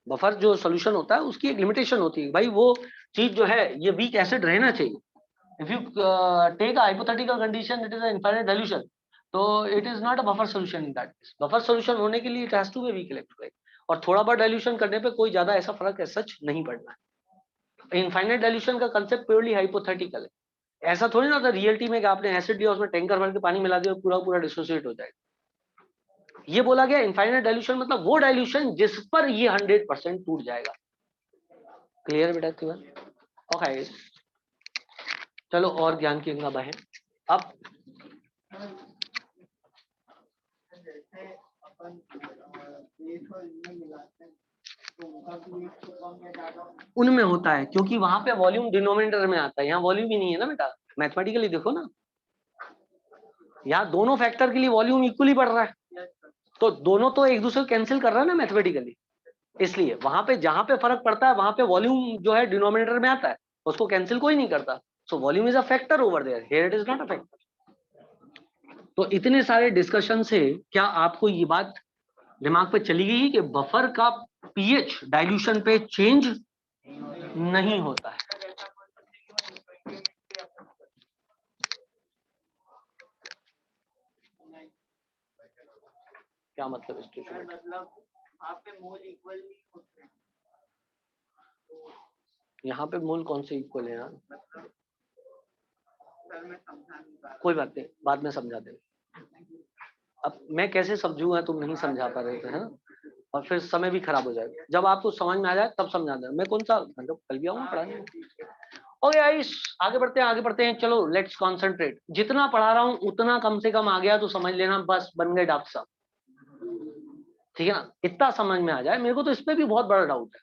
Buffer जो सोल्यूशन होता है उसकी एक लिमिटेशन होती है भाई, वो चीज जो है ये वीक एसिड रहना चाहिए। If you take a hypothetical condition it is a infinite dilution, तो it is not a buffer solution in that case. Buffer solution होने के लिए it has to be weak electrolyte, और थोड़ा बहुत डाइल्यूशन करने पे कोई ज्यादा ऐसा फर्क सच नहीं पड़ना है। इनफाइनाइट डाइल्यूशन का कंसेप्ट प्योरली हाइपोथेटिकल है, ऐसा थोड़ी ना होता रियलिटी में कि आपने एसिड लिया उसमें टैंकर भर के पानी मिला दिया और पूरा पूरा डिसोसिएट हो जाएगा। ये बोला गया इनफाइनाइट डाइल्यूशन मतलब वो डाइल्यूशन जिस पर ये 100% टूट जाएगा। क्लियर बेटा की बात? ओके, चलो और ज्ञान की गंगा बहे। अब जैसे अपन बेस और इनमें मिलाते हैं तो उनका भी एक तो कम या ज्यादा उनमें होता है क्योंकि वहां पे वॉल्यूम डिनोमिनेटर में आता है, यहाँ वॉल्यूम ही नहीं है ना बेटा। मैथमेटिकली देखो ना, यहाँ दोनों फैक्टर के लिए वॉल्यूम इक्वली बढ़ रहा है, तो दोनों तो एक दूसरे को कैंसिल कर रहा है ना मैथमेटिकली। इसलिए वहां पे जहां पे फर्क पड़ता है वहां पे वॉल्यूम जो है डिनोमिनेटर में आता है, उसको कैंसिल कोई नहीं करता। So volume is a factor over there, here it is not a factor. तो इतने सारे डिस्कशन से क्या आपको ये बात दिमाग पे चली गई कि बफर का पीएच डाइल्यूशन पे चेंज नहीं होता है। क्या मतलब स्टेशन? मतलब आपके मोल इक्वल नहीं होते हैं, यहाँ पे मोल कौन से इक्वल है यार? मतलब सर मैं समझा नहीं पा रहा। कोई बात नहीं, बाद में समझा देंगे। अब मैं कैसे समझूंगा, तुम नहीं समझा पा रहे थे, है ना? और फिर समय भी खराब हो जाएगा। जब आपको समझ में आ जाए तब समझा देना। मैं कौन सा मतलब कल भी आऊंगा पढ़ाने। ओके गाइस, आगे बढ़ते हैं। चलो लेट्स कॉन्सेंट्रेट। जितना पढ़ा रहा हूँ उतना कम से कम आ गया तो समझ लेना, बस बन गए डॉक्टर साहब। ठीक है ना, इतना समझ में आ जाए। मेरे को तो इसमें भी बहुत बड़ा डाउट है,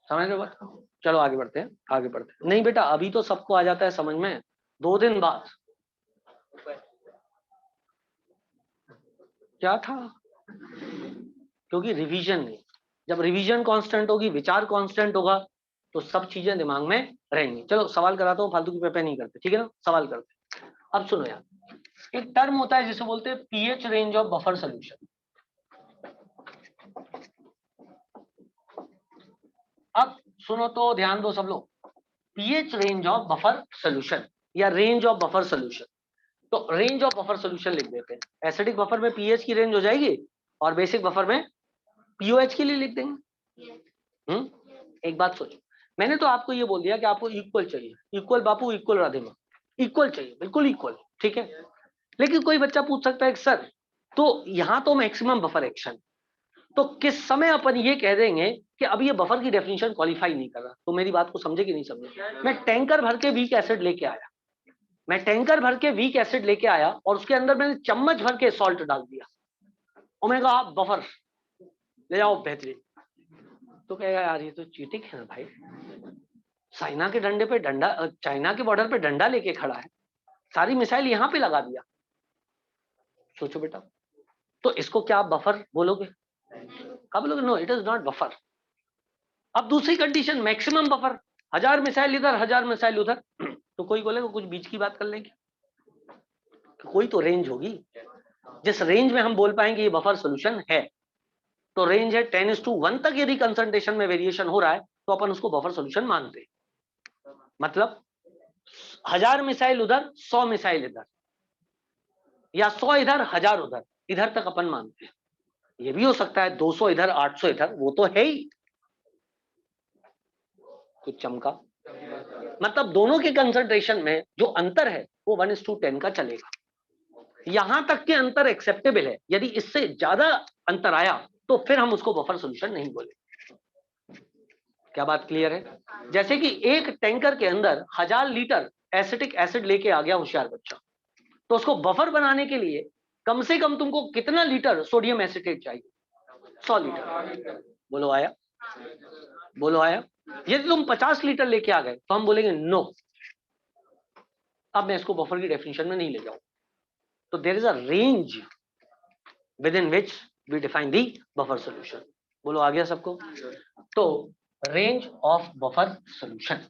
समझ रहे हो बात? चलो आगे बढ़ते हैं। नहीं बेटा, अभी तो सबको आ जाता है समझ में, 2 दिन बाद। क्या था? क्योंकि रिवीजन नहीं। जब रिवीजन कांस्टेंट होगी, विचार कांस्टेंट होगा, तो सब चीजें दिमाग में रहेंगी। चलो सवाल कराता हूँ, फालतू की पेपर नहीं करते, ठीक है ना? सवाल करते। अब सुनो यार, एक टर्म होता है जिसे बोलते हैं pH range of buffer solution. अब सुनो तो ध्यान दो सब लोग, pH range of buffer solution या रेंज ऑफ बफर सोल्यूशन। तो रेंज ऑफ बफर सोल्यूशन लिख देते हैं। एसिडिक बफर में पीएच की रेंज हो जाएगी और बेसिक बफर में पीओएच के लिए लिख देंगे। एक बात सोचो, मैंने तो आपको ये बोल दिया कि आपको इक्वल चाहिए, इक्वल बापू, इक्वल राधेमा, इक्वल चाहिए, बिल्कुल इक्वल, ठीक है। लेकिन कोई बच्चा पूछ सकता है कि सर तो यहाँ तो मैक्सिमम बफर एक्शन, तो किस समय अपन ये कह देंगे कि अब ये बफर की डेफिनेशन क्वालिफाई नहीं कर रहा? तो मेरी बात को समझे कि नहीं समझे? मैं टैंकर भर के वीक एसिड लेके आया, और उसके अंदर मैंने चम्मच भर के सॉल्ट डाल दिया और मैंने कहा आप बफर ले जाओ बेहतरीन। तो कहेगा यार ये तो चीटिंग है ना भाई, चाइना के डंडे पे डंडा, चाइना के बॉर्डर पे डंडा लेके खड़ा है, सारी मिसाइल यहाँ पे लगा दिया। सोचो बेटा, तो इसको क्या आप बफर बोलोगे? आप बोलोगे no it is not buffer. अब दूसरी कंडीशन मैक्सिमम बफर, 1000 मिसाइल इधर 1000 मिसाइल उधर, तो कोई बोलेगा कुछ बीच की बात कर लेंगे, कोई तो रेंज होगी जिस रेंज में हम बोल पाएंगे ये बफर सोल्यूशन है। तो रेंज है 10:1 तक, यदि कंसंट्रेशन में वेरिएशन हो रहा है तो अपन उसको बफर सोल्यूशन मानते हैं। मतलब 1000 मिसाइल उधर 100 मिसाइल इधर, या 100 इधर 1000 उधर, इधर तक अपन मानते हैं। ये भी हो सकता है 200 इधर 800 इधर, वो तो है ही। कुछ चमका, मतलब दोनों के कंसंट्रेशन में जो अंतर है वो 1:10 का चलेगा। यहां तक के अंतर एक्सेप्टेबल है, यदि इससे ज्यादा अंतर आया तो फिर हम उसको बफर सोल्यूशन नहीं बोले। क्या बात क्लियर है? जैसे कि एक टैंकर के अंदर 1000 लीटर एसिटिक एसिड लेके आ गया होशियार बच्चा, तो उसको बफर बनाने के लिए कम से कम तुमको कितना लीटर सोडियम एसिटेट चाहिए? 100 लीटर। बोलो आया? बोलो आया? यदि तुम 50 लीटर लेके आ गए तो हम बोलेंगे नो, अब मैं इसको बफर की डेफिनेशन में नहीं ले जाऊं। तो there is a range within which we define the buffer solution. बोलो आ गया सबको? तो रेंज ऑफ बफर सोल्यूशन,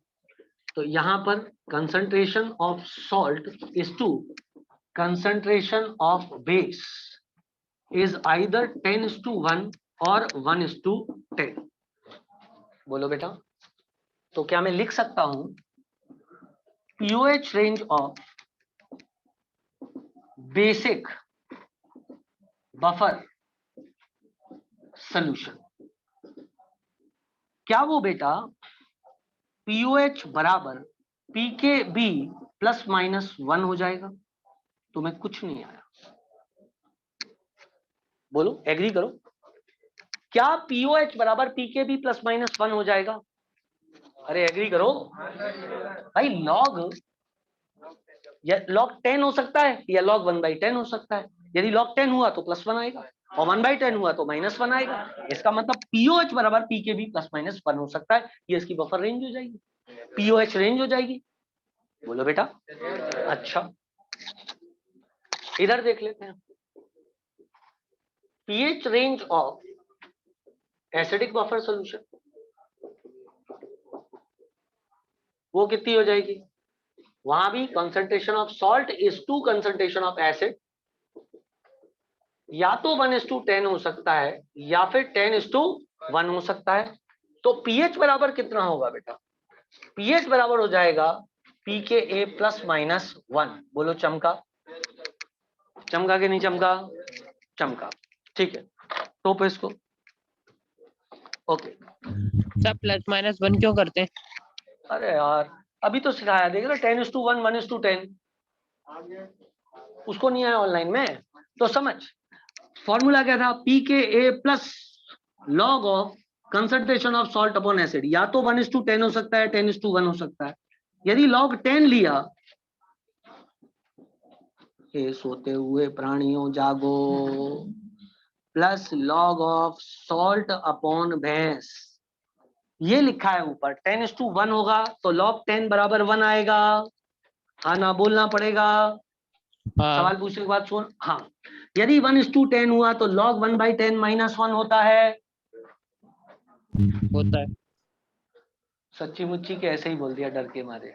तो यहां पर concentration of salt is to concentration of base is either 10:1 और 1:10। बोलो बेटा, तो क्या मैं लिख सकता हूं pOH range of basic buffer solution, क्या वो बेटा pOH बराबर pKb ±1 हो जाएगा? तो मैं कुछ नहीं आया, बोलो एग्री करो, क्या pOH बराबर pKb ±1 हो जाएगा? अरे एग्री करो भाई। लॉग या लॉग 10 हो सकता है या लॉग 1/10 हो सकता है। यदि लॉग 10 हुआ तो +1 आएगा और 1/10 हुआ तो -1 आएगा। इसका मतलब pOH बराबर pKb ±1 हो सकता है। ये इसकी बफर रेंज हो जाएगी, pOH रेंज हो जाएगी। बोलो बेटा। अच्छा इधर देख लेते हैं, pH range of acidic buffer solution, वो कितनी हो जाएगी? वहां भी concentration of salt is to concentration of acid, या तो 1:10 हो सकता है या फिर 10:1 हो सकता है। तो pH बराबर कितना होगा बेटा? pH बराबर हो जाएगा pKa ±1। बोलो चमका? चमका के नहीं चमका? चमका। ठीक है, तो पे इसको ओके। सब +-1 क्यों करते हैं? अरे यार अभी तो सिखाया, देख रहे 10:1 1:10, उसको नहीं आया ऑनलाइन में तो समझ। फॉर्मूला क्या था? pKa plus log of concentration of salt upon acid, या तो 1:10 हो सकता है 10:1 हो सकता है। यदि लॉग 10 लिया, हे सोते हुए प्राणियों जागो, plus log of salt upon भैंस, ये लिखा है ऊपर 10:1 होगा तो लॉग 10 बराबर 1 आएगा। हाँ ना बोलना पड़ेगा, सवाल पूछने के बाद सुन। हाँ, यदि 1:10 हुआ तो log 1/10 -1 होता है। होता है। सच्ची मुच्ची के ऐसे ही बोल दिया डर के मारे।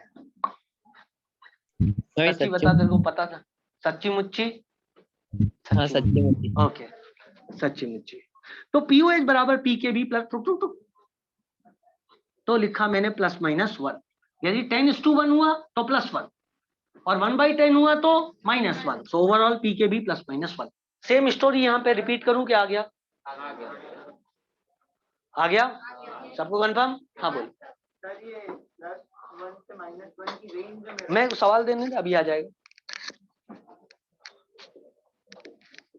वही सच्ची सच्ची। बता, तेरे को पता था? सच्ची मुच्ची? हाँ सच्ची मुच्ची। ओके सच्ची मुच्ची। तो pOH बराबर pKb प्लस तो लिखा मैंने +-1। यदि 10:1 हुआ तो +1 और 1/10 हुआ तो -1। So overall pKb +-1। Same story यहाँ पे रिपीट करूं क्या? आ गया? आ गया सबको कंफर्म? हाँ बोल। सर ये +1 से -1 की रेंज जो मैं सवाल देने दे, अभी आ जाएगा।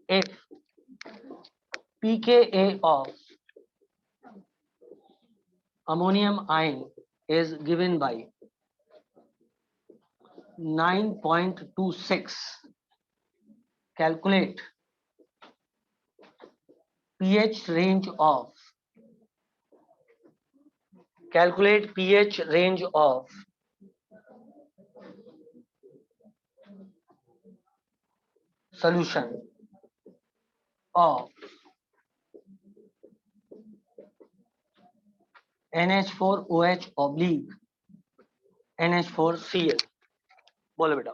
If pKa of ammonium ion is given by 9.26, calculate pH range of solution of NH4OH oblique NH4Cl। बोलो बेटा।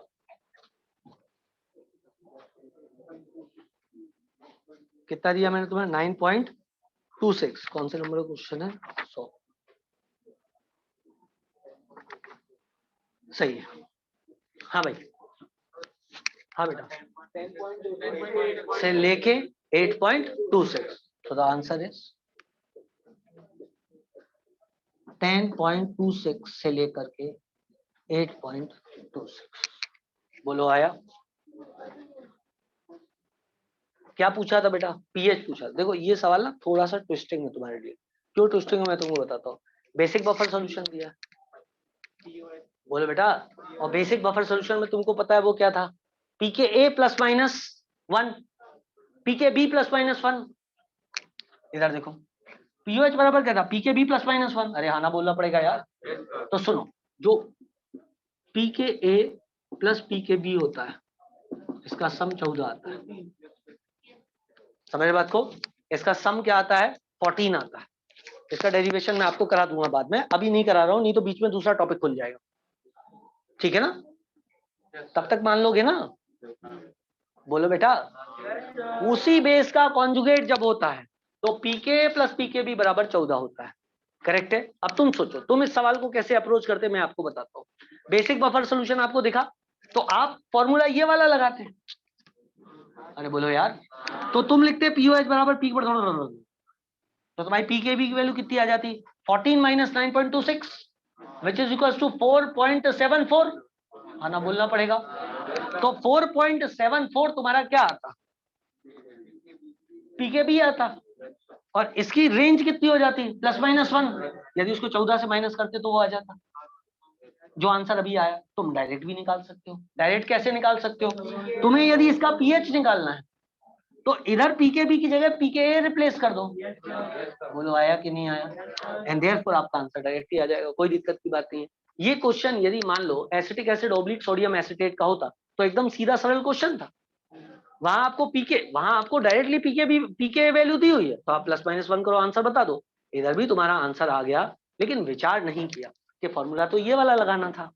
कितना दिया मैंने तुम्हें? 9.26। कौन से नंबर का क्वेश्चन है? 100। सही है। हाँ भाई, हाँ बेटा, 10 से लेके 8.26। तो द आंसर इज 10.26 से लेकर के 8.26। बोलो आया? क्या पूछा था बेटा? पीएच पूछा। देखो ये सवाल ना थोड़ा सा ट्विस्टिंग है तुम्हारे लिए। क्यों ट्विस्टिंग है मैं तुमको बताता हूँ। बेसिक बफर सॉल्यूशन दिया, बोलो बेटा, और बेसिक बफर सॉल्यूशन में तुमको पता है वो क्या था? pKa ±, 1, पीके बी प्लस माइनस 1। इधर देखो पीओएच बराबर क्या था, पीके बी प्लस माइनस 1। अरे हाँ ना बोलना पड़ेगा यार। तो सुनो, जो पीके ए प्लस पीके बी होता है इसका सम 14 आता है। समझ बात को? इसका सम क्या आता है, 14 आता है। इसका डेरिवेशन मैं आपको करा दूंगा बाद में, अभी नहीं करा रहा हूं, नहीं तो बीच में दूसरा टॉपिक खुल जाएगा। ठीक है ना? तब तक मान लोगे ना? बोलो बेटा। उसी बेस का कॉन्जुगेट जब होता है तो पीके प्लस पीके बी बराबर 14 होता है। करेक्ट है? अब तुम सोचो तुम इस सवाल को कैसे अप्रोच करते, मैं आपको बताता हूँ। बेसिक बफर सोल्यूशन आपको दिखा तो आप फॉर्मूला ये वाला लगाते। अरे बोलो यार। तो तुम लिखते पीओएच बराबर पीक पर, तो तुम्हारी पीके बी की वैल्यू कितनी आ जाती, 14 minus 9.26 which is equal to 4.74। आना बोलना पड़ेगा। तो 4.74 तुम्हारा क्या आता, पीके बी आता। और इसकी रेंज कितनी हो जाती, प्लस माइनस 1। यदि उसको 14 से माइनस करते तो वो आ जाता जो आंसर अभी आया। तुम डायरेक्ट भी निकाल सकते हो। डायरेक्ट कैसे निकाल सकते हो, तुम्हें यदि इसका पीएच निकालना है तो इधर पीके बी की जगह पीके ए रिप्लेस कर दो। बोलो आया कि नहीं आया? एंड देयरफॉर आपका आंसर डायरेक्ट ही आ जाएगा, कोई दिक्कत की बात नहीं है। ये क्वेश्चन यदि मान लो acetic acid oblique sodium acetate का होता तो एकदम सीधा सरल क्वेश्चन था। वहां आपको पीके, वहां आपको डायरेक्टली पीके भी पीके वैल्यू दी हुई है तो आप प्लस माइनस 1 करो, आंसर बता दो। इधर भी तुम्हारा आंसर आ गया, लेकिन विचार नहीं किया कि फॉर्मूला तो ये वाला लगाना था।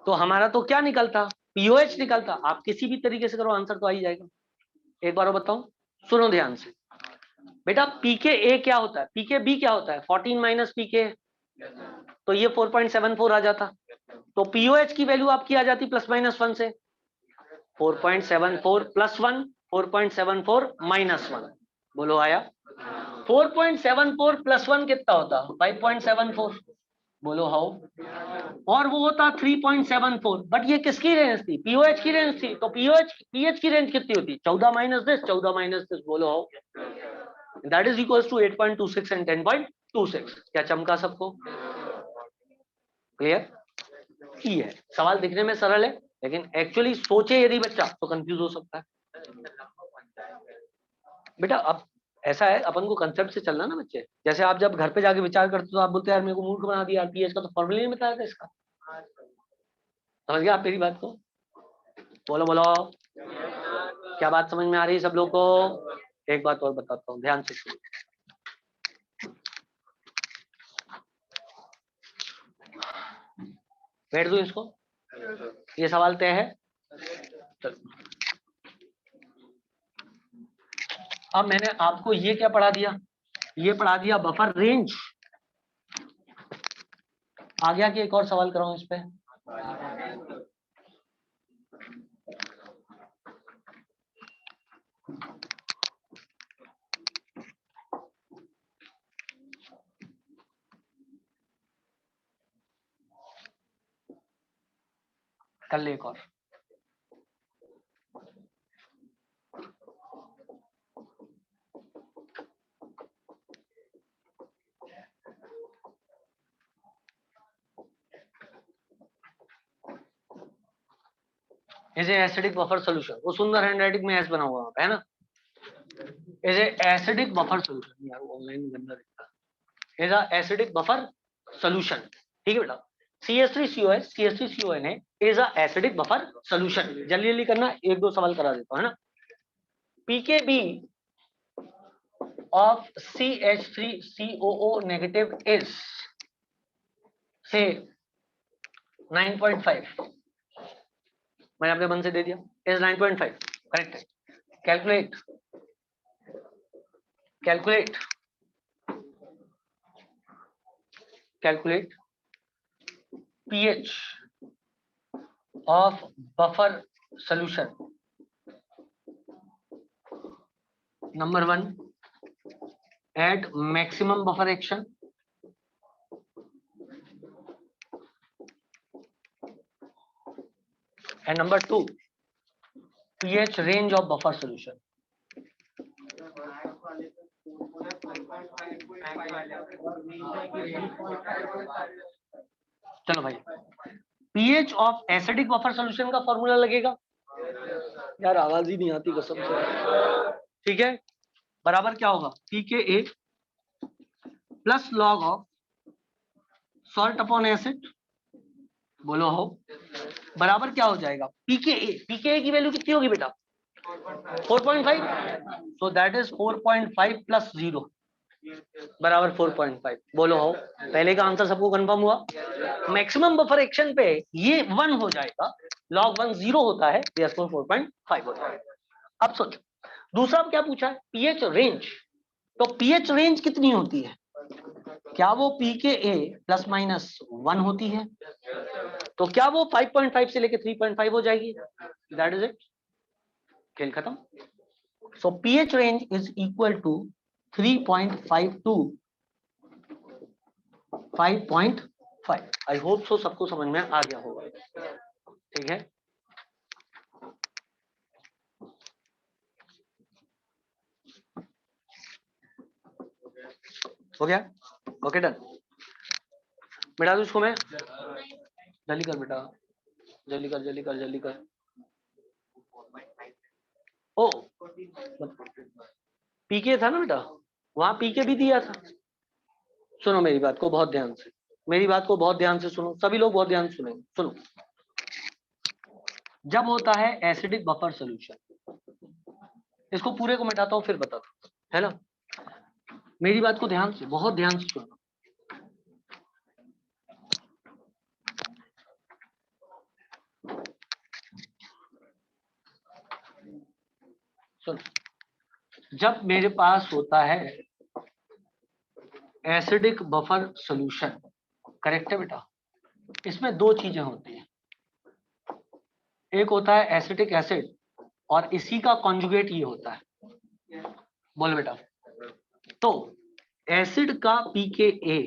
तो हमारा तो क्या निकलता, पीओएच निकलता। आप किसी भी तरीके से करो आंसर तो आ ही जाएगा। एक बार बताऊं, सुनो ध्यान से बेटा। पीके ए क्या होता है, पीके बी क्या होता है, 14 माइनस पीके, तो ये 4.74 आ जाता। तो पीओएच की वैल्यू आपकी आ जाती प्लस माइनस 1 से। 4.74 प्लस 1, 4.74 माइनस 1। बोलो आया? 4.74 प्लस 1 कितना होता, 5.74। बोलो हाउ? और वो होता 3.74। बट ये किसकी रेंज थी, पीओएच की रेंज थी। तो पीएच की रेंज कितनी होती, 14 माइनस दिस, 14 माइनस दिस। बोलो how? That is equals to 8.26 and 10.26। क्या चमका सबको? क्लियर? ही है। सवाल दिखने में सरल है लेकिन एक्चुअली सोचे यदि बच्चा तो कंफ्यूज हो सकता है बेटा। अब ऐसा है, अपन को कंसेप्ट से चलना ना बच्चे। जैसे आप जब घर पे जाके विचार करते तो आप बोलते यार मेरे को मूर्ख बना दिया, पीएच का तो फॉर्मूला नहीं बताया था इसका। समझ गया आप मेरी बात को? बोलो बोलो, क्या बात समझ में आ रही है सब लोग को? एक बात और बताता हूँ, ध्यान से सुनो। बैठ दो इसको, ये सवाल तय है। चलो अब मैंने आपको ये क्या पढ़ा दिया, ये पढ़ा दिया बफर रेंज। आ गया कि एक और सवाल कराऊं इस पे? कर ले एक और। Is a acidic buffer solution, वो सुंदर हैंडराइटिंग में एस बना हुआ है ना। Is a acidic buffer solution, यार ऑनलाइन गंदा दिखता है। Is a acidic buffer solution, ठीक है बेटा। CH3COH CH3CONA is a acidic buffer solution. जल्दी जल्दी करना, एक दो सवाल करा देता हूं, है ना। pKb of CH3COO negative is say 9.5। मैंने अपने मन से दे दिया, is 9.5 करेक्ट है। Calculate calculate calculate pH of buffer solution। Number 1 at maximum buffer action, and number 2 pH range of buffer solution। चलो भाई, pH of acidic buffer solution का formula लगेगा। यार आवाज ही नहीं आती कसम से। ठीक है, बराबर क्या होगा, pKa plus log of salt upon acid, बोलो हो, बराबर क्या हो जाएगा, pKa की वैल्यू कितनी होगी बेटा 4.5, सो दैट इज 4.5 प्लस 0 बराबर 4.5, बोलो हो। पहले का आंसर सबको कंफर्म हुआ। मैक्सिमम बफर एक्शन पे ये 1 हो जाएगा, log 1 0 होता है, 4.5 हो जाएगा। अब सोचो दूसरा क्या पूछा है, पीएच रेंज। तो पीएच रेंज कितनी होती है, क्या वो pKa प्लस माइनस 1 होती है, तो क्या वो 5.5 से लेके 3.5 हो जाएगी, दैट इज इट, खेल खत्म। So pH range is equal to 3.5 to 5.5। I hope so सबको समझ में आ गया होगा, ठीक है। हो गया, ओके डन। मिटा दूं इसको मैं, जल्दी कर बेटा, जल्दी कर जल्दी कर जल्दी कर। ओ पीके था ना बेटा, वहां पीके भी दिया था। सुनो मेरी बात को बहुत ध्यान से, मेरी बात को बहुत ध्यान से सुनो, सभी लोग बहुत ध्यान से सुनेंगे। सुनो, जब होता है एसिडिक बफर सॉल्यूशन, इसको पूरे को मिटाता हूं फिर बताता हूं, है ना। मेरी बात को ध्यान से, बहुत ध्यान से सुनो। सुनो, जब मेरे पास होता है एसिडिक बफर सॉल्यूशन, करेक्ट है बेटा, इसमें दो चीजें होती हैं, एक होता है एसिटिक एसिड और इसी का कॉन्जुगेट ये होता है, बोल बेटा। तो एसिड का pKa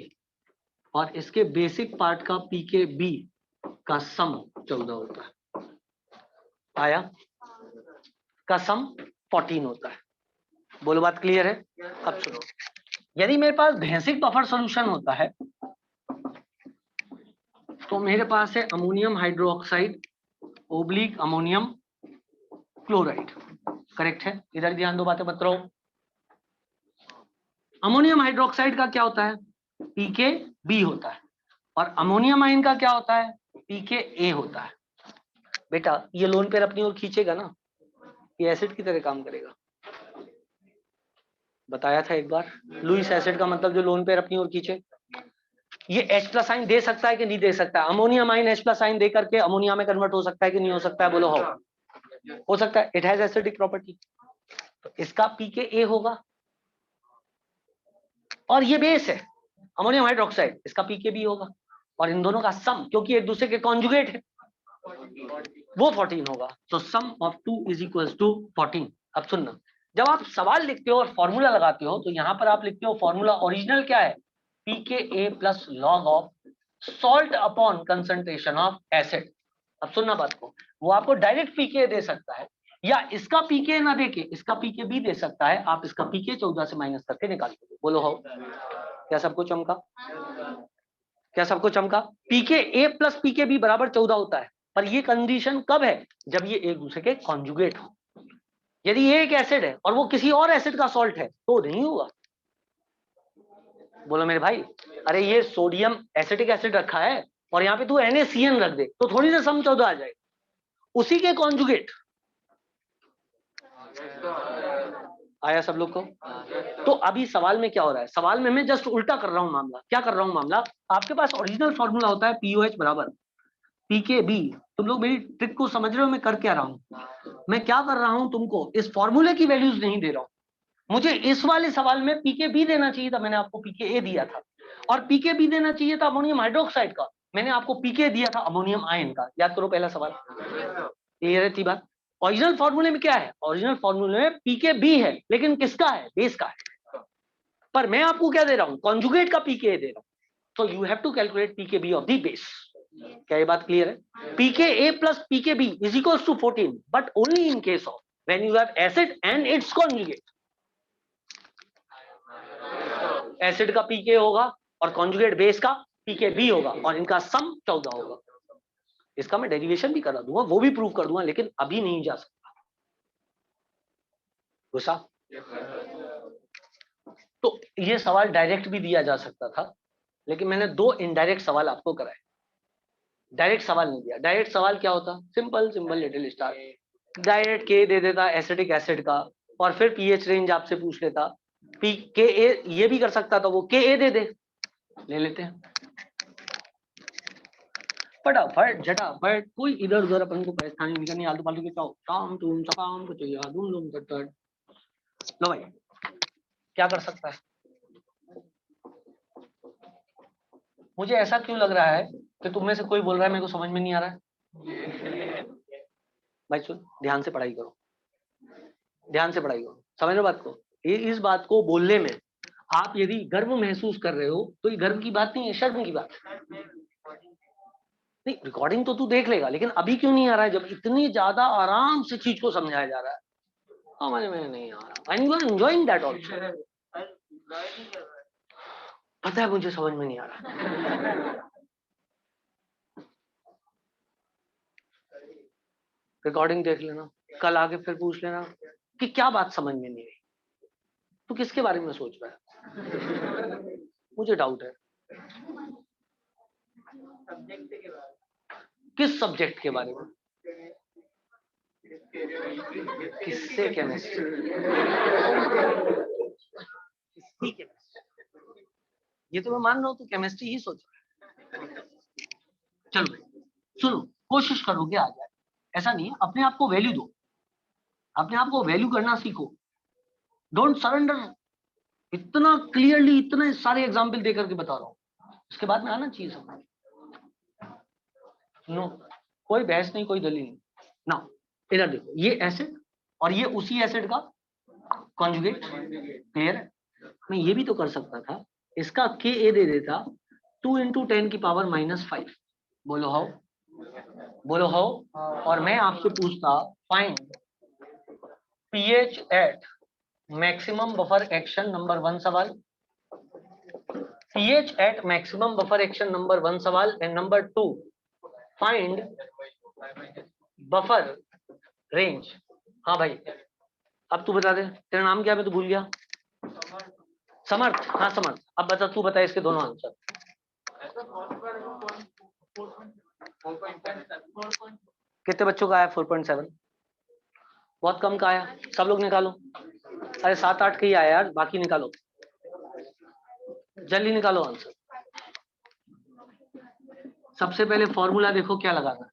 और इसके बेसिक पार्ट का pKb का सम 14 होता है, आया, का सम 14 होता है, बोलो बात क्लियर है। अब सुनो, यदि मेरे पास बेसिक बफर सॉल्यूशन होता है तो मेरे पास है ammonium hydroxide oblique ammonium chloride, correct है। इधर ध्यान दो, बातें मत रहो। अमोनियम हाइड्रोक्साइड का क्या होता है, pKb होता है, और अमोनियम आयन का क्या होता है, pKa होता है। बेटा ये लोन पेयर अपनी ओर खींचेगा ना, ये एसिड की तरह काम करेगा, बताया था एक बार। लुईस एसिड का मतलब जो लोन पेयर अपनी ओर खींचे, ये H प्लस आइन दे सकता है कि नहीं दे सकता है, अमोनियम आइन H प्लस आइन दे करके अमोनिया में कन्वर्ट हो सकता है कि नहीं हो सकता है, बोलो हो सकता है, इट हैज एसिडिक प्रॉपर्टी। तो इसका pKa होगा, और ये बेस है अमोनियम हाइड्रोक्साइड, इसका pKb होगा, और इन दोनों का सम क्योंकि एक दूसरे के कॉन्जुगेट है वो 14 होगा। तो सम ऑफ 2 इज इक्वल टू 14। अब सुनना, जब आप सवाल लिखते हो और फॉर्मूला लगाते हो तो यहां पर आप लिखते हो फॉर्मूला ओरिजिनल क्या है, pKa plus log of salt upon concentration of acid. अब सुनना बात को, वो आपको डायरेक्ट pKa दे सकता है या इसका pKa ना देके इसका pKb दे सकता है, आप इसका pK 14 से माइनस करके निकाल दो, बोलो हो। क्या सबको चमका, क्या सबको चमका, pKa प्लस pKb बराबर 14 होता है, पर ये कंडीशन कब है, जब ये एक दूसरे के कॉन्जुगेट हो। यदि ये एक एसिड है और वो किसी और एसिड का सॉल्ट है तो नहीं होगा, बोलो मेरे भाई। अरे ये सोडियम एसिटिक एसिड रखा है और यहाँ पे तू NaCN रख दे तो थोड़ी ना सम 14 आ जाए, उसी के कॉन्जुगेट। आया सब लोग को। तो अभी सवाल में क्या हो रहा है, सवाल में मैं जस्ट उल्टा कर रहा हूं मामला। क्या कर रहा हूं मामला, आपके पास ओरिजिनल फॉर्मूला होता है POH बराबर pKb। तुम लोग मेरी ट्रिक को समझ रहे हो, मैं कर क्या रहा हूं, मैं क्या कर रहा हूं, तुमको इस फॉर्मूले की वैल्यूज नहीं दे रहा हूं। मुझे इस वाले सवाल में pKb देना चाहिए था, मैंने आपको pKa दिया था, और pKb देना चाहिए था अमोनियम हाइड्रोक्साइड का, मैंने आपको pK दिया था अमोनियम आयन का। याद करो पहला सवाल, ये रहती बात। ओरिजिनल फॉर्मूले में क्या है, ओरिजिनल फॉर्मूले में pKb है, लेकिन किसका है, बेस का है, पर मैं आपको क्या दे रहा हूं, कॉन्जुगेट का pKa दे रहा हूं। तो you have to calculate pKb of the base. क्या ये बात क्लियर है, pKa plus pKb is equal to 14, but only in case of when you have acid and its conjugate. Acid का pK होगा और कॉन्जुगेट बेस का pKb होगा, और इनका सम 14 होगा। इसका मैं डेरिवेशन भी करा दूंगा, वो भी प्रूव कर दूंगा, लेकिन अभी नहीं जा सकता, घुसा? तो ये सवाल डायरेक्ट भी दिया जा सकता था, लेकिन मैंने 2 इनडायरेक्ट सवाल आपको कराए, डायरेक्ट सवाल नहीं दिया। डायरेक्ट सवाल क्या होता? Simple simple little star, direct के दे देता एसिडिक एसिड का, और फिर पीएच रेंज आपसे पूछ लेता, पी के ए, ये भी कर सकता था वो, के ए दे दे, ले लेते हैं फटाफट झटाफट, कोई इधर उधर अपन को परेशानी नहीं करनी, आलतू फालतू के चाओ शाम तुम सकाम को चाहिए धूम धूम तट। लो भाई, क्या कर सकता है? मुझे ऐसा क्यों लग रहा है कि तुम में से कोई बोल रहा है मेरे को समझ में नहीं आ रहा है? भाई सुन, ध्यान से पढ़ाई करो, ध्यान से पढ़ाई करो, समझ लो बात को। ये इस बात को बोलने में आप यदि गर्व महसूस कर रहे हो तो ये गर्व की बात नहीं है, शर्म की बात है। नहीं, रिकॉर्डिंग तो तू देख लेगा, लेकिन अभी क्यों नहीं आ रहा है जब इतनी ज्यादा आराम से चीज को समझाया जा रहा है? समझ में नहीं आ रहा, and you are enjoying that also. पता है मुझे समझ में नहीं आ रहा। रिकॉर्डिंग देख लेना, कल आके फिर पूछ लेना कि क्या बात समझ में नहीं आई, तू किसके बारे में सोच रहा है? मुझे डाउट है। किस सब्जेक्ट के बारे में? किससे? केमिस्ट्री? किसकी केमिस्ट्री? ये तो मैं मान रहा हूँ, तो केमिस्ट्री ही सोच रहा है। चलो सुनो, कोशिश करोगे आ जाए, ऐसा नहीं है। अपने आप को वैल्यू दो, अपने आप को वैल्यू करना सीखो, डोंट सरेंडर। इतना क्लियरली इतने सारे एग्जाम्पल दे करके बता रहा हूँ, उसके बाद में आना चाहिए समझ। नो, कोई बहस नहीं, कोई दलील नहीं ना। इधर देखो, ये एसिड और ये उसी एसिड का कॉन्जुगेट, क्लियर है? मैं ये भी तो कर सकता था, इसका के ए दे देता 2 × 10⁻⁵। बोलो हाउ, बोलो हाउ। और मैं आपसे पूछता find pH at maximum buffer action number 1 सवाल, pH at maximum buffer action number 1 सवाल, and number 2 find buffer range। हाँ भाई, अब तू बता दे, तेरा नाम क्या है? मैं तो भूल गया। समर्थ, हाँ समर्थ, अब बता, तू बता इसके दोनों आंसर। कितने बच्चों का आया? 4.7। बहुत कम का आया, सब लोग निकालो। अरे 7-8 का ही आया यार, बाकी निकालो, जल्दी निकालो आंसर। सबसे पहले फॉर्मूला देखो क्या लगाना।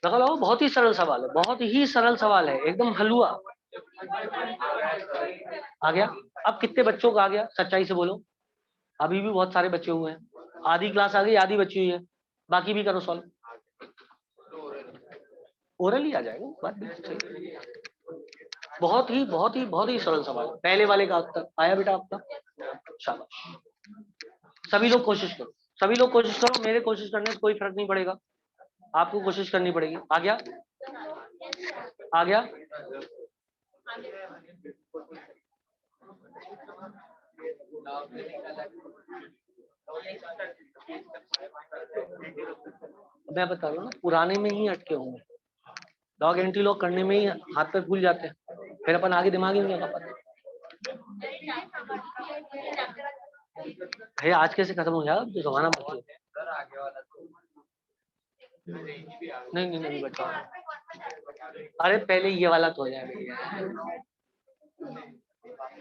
लगा लो, बहुत ही सरल सवाल है, बहुत ही सरल सवाल है, एकदम हलवा। आ गया? अब कितने बच्चों का आ गया? सच्चाई से बोलो, अभी भी बहुत सारे बच्चे हुए हैं, आधी क्लास आ गई, आधी बची हुई है, बाकी भी करो सॉल्व। ओरल ही आ जाएगा, बात भी सही है। बहुत ही बहुत ही बहुत ही सरल सवाल। पहले वाले का उत्तर आया बेटा आपका, शाबाश। सभी लोग कोशिश करो, सभी लोग कोशिश करो, मेरे कोशिश करने से कोई फर्क नहीं पड़ेगा, आपको कोशिश करनी पड़ेगी। आ गया? आ गया? मैं बता रहा हूँ ना, पुराने में ही अटके होंगे, लॉग एंट्री लॉग करने में ही हाथ पे भूल जाते हैं, फिर अपन आगे दिमाग ही नहीं लगा पाते। भैया आज कैसे खत्म हो जाएगा, जो जमाना बाकी है। नहीं नहीं नहीं बचा, अरे पहले ये वाला तो हो जाएगा।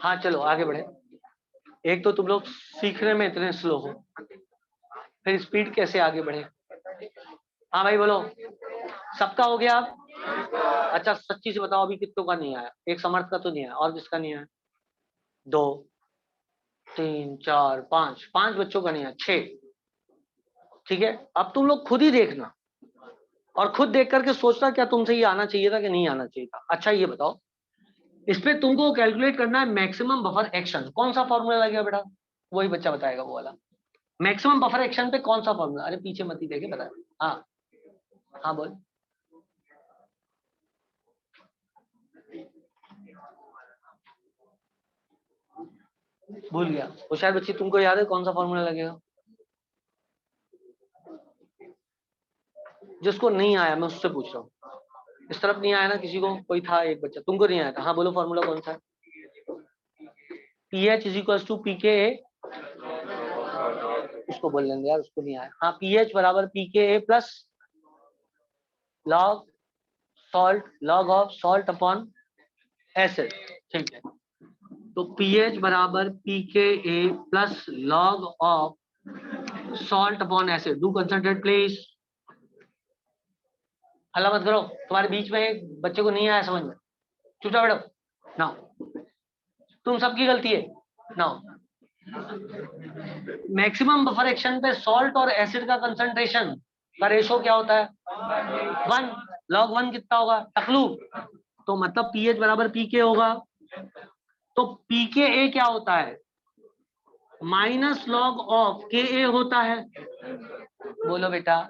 हाँ चलो आगे बढ़े। एक तो तुम लोग सीखने में इतने स्लो हो, फिर स्पीड कैसे आगे बढ़े? हाँ भाई बोलो, सबका हो गया? अच्छा सच्ची से बताओ, अभी कितनों का नहीं आया? एक समर्थ का तो नहीं आया, और किसका नहीं आया? 2 3 4 5, 5 बच्चों का नहीं आया, 6। ठीक है, अब तुम लोग खुद ही देखना और खुद देख करके सोचना क्या तुमसे ये आना चाहिए था कि नहीं आना चाहिए था। अच्छा ये बताओ, इस पे तुमको कैलकुलेट करना है मैक्सिमम बफर एक्शन। कौन सा फॉर्मूला लगेगा बेटा? वही बच्चा बताएगा वो वाला। मैक्सिमम बफर एक्शन पे कौन सा फॉर्मूला? अरे पीछे मत ही देखे, बता। हाँ हाँ बोल। भूल गया? होशियार बच्ची, तुमको याद है कौन सा फॉर्मूला लगेगा? जिसको नहीं आया मैं उससे पूछ रहा हूँ। इस तरफ नहीं आया ना किसी को? कोई था एक बच्चा, तुमको नहीं आया था? हाँ बोलो, फॉर्मूला कौन सा है? पीएच इज इक्वल टू पीके, उसको बोल लेंगे यार, उसको नहीं आया। हाँ, पीएच बराबर pK plus log salt, log of salt upon acid. ठीक है, तो पीएच बराबर pK plus log of salt upon acid. Do concentrate please, हल्ला मत करो। तुम्हारे बीच में एक बच्चे को नहीं आया समझ में, चुपचाप बैठो। नाउ तुम सबकी गलती है। नाउ मैक्सिमम बफर एक्शन पे सॉल्ट और एसिड का कंसंट्रेशन का रेशो क्या होता है? 1 log 1 कितना होगा टकलू? तो मतलब पीएच बराबर पीके होगा। तो पीके क्या होता है? माइनस लॉग ऑफ के होता है। बोलो बेटा,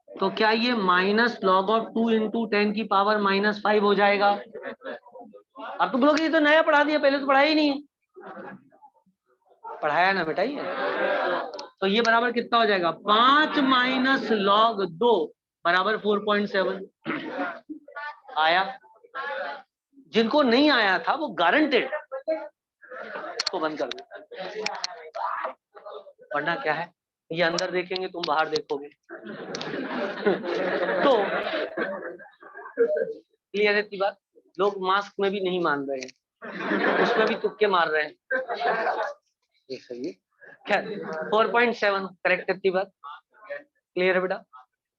तो क्या ये माइनस लॉग ऑफ 2 इंटू 10 की पावर -5 हो जाएगा? अब तुम लोग ये तो नया पढ़ा दिया, पहले तो पढ़ाया ही नहीं है। पढ़ाया ना बेटा ये? तो ये बराबर कितना हो जाएगा? 5 माइनस लॉग 2 बराबर 4.7 आया। जिनको नहीं आया था वो गारंटेड इसको बंद कर दो, वरना क्या है, ये अंदर देखेंगे तुम बाहर देखोगे। तो क्लियर है की बात? लोग मास्क में भी नहीं मान रहे हैं, उसमें भी तुक्के मार रहे हैं। ये सही है। खैर 4.7 करेक्ट है बात। क्लियर है बेटा?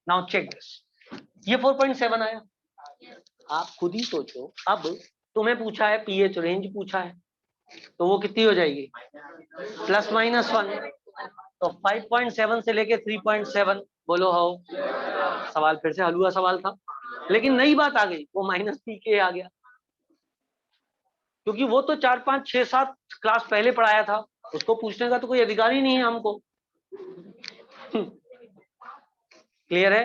नाउ चेक दिस, ये 4.7 आया। आप खुद ही सोचो, अब तुम्हें पूछा है पीएच रेंज पूछा है, तो वो कितनी हो जाएगी? ±1। तो 5.7 से लेके 3.7 बोलो हो। सवाल फिर से हलुआ सवाल था, लेकिन नई बात आ गई, वो -pk आ गया, क्योंकि वो तो 4, 5, 6, 7 क्लास पहले पढ़ाया था, उसको पूछने का तो कोई अधिकार ही नहीं है हमको। क्लियर है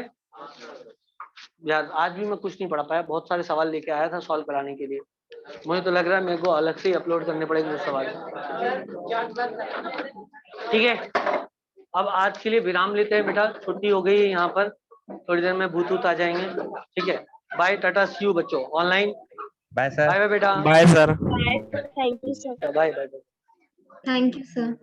यार? आज भी मैं कुछ नहीं पढ़ा पाया, बहुत सारे सवाल लेके आया था सॉल्व कराने के लिए। मुझे तो लग रहा है मेरे को अलग से ही अपलोड करने पड़ेंगे सवाल। ठीक है, अब आज के लिए विराम लेते हैं बेटा, छुट्टी हो गई है यहाँ पर, थोड़ी देर में भूत आ जाएंगे। ठीक है, बाय टाटा सी यू बच्चों online. Bye sir. Bye bye बेटा, bye sir. Thank you, sir. Bye bye. Thank you sir.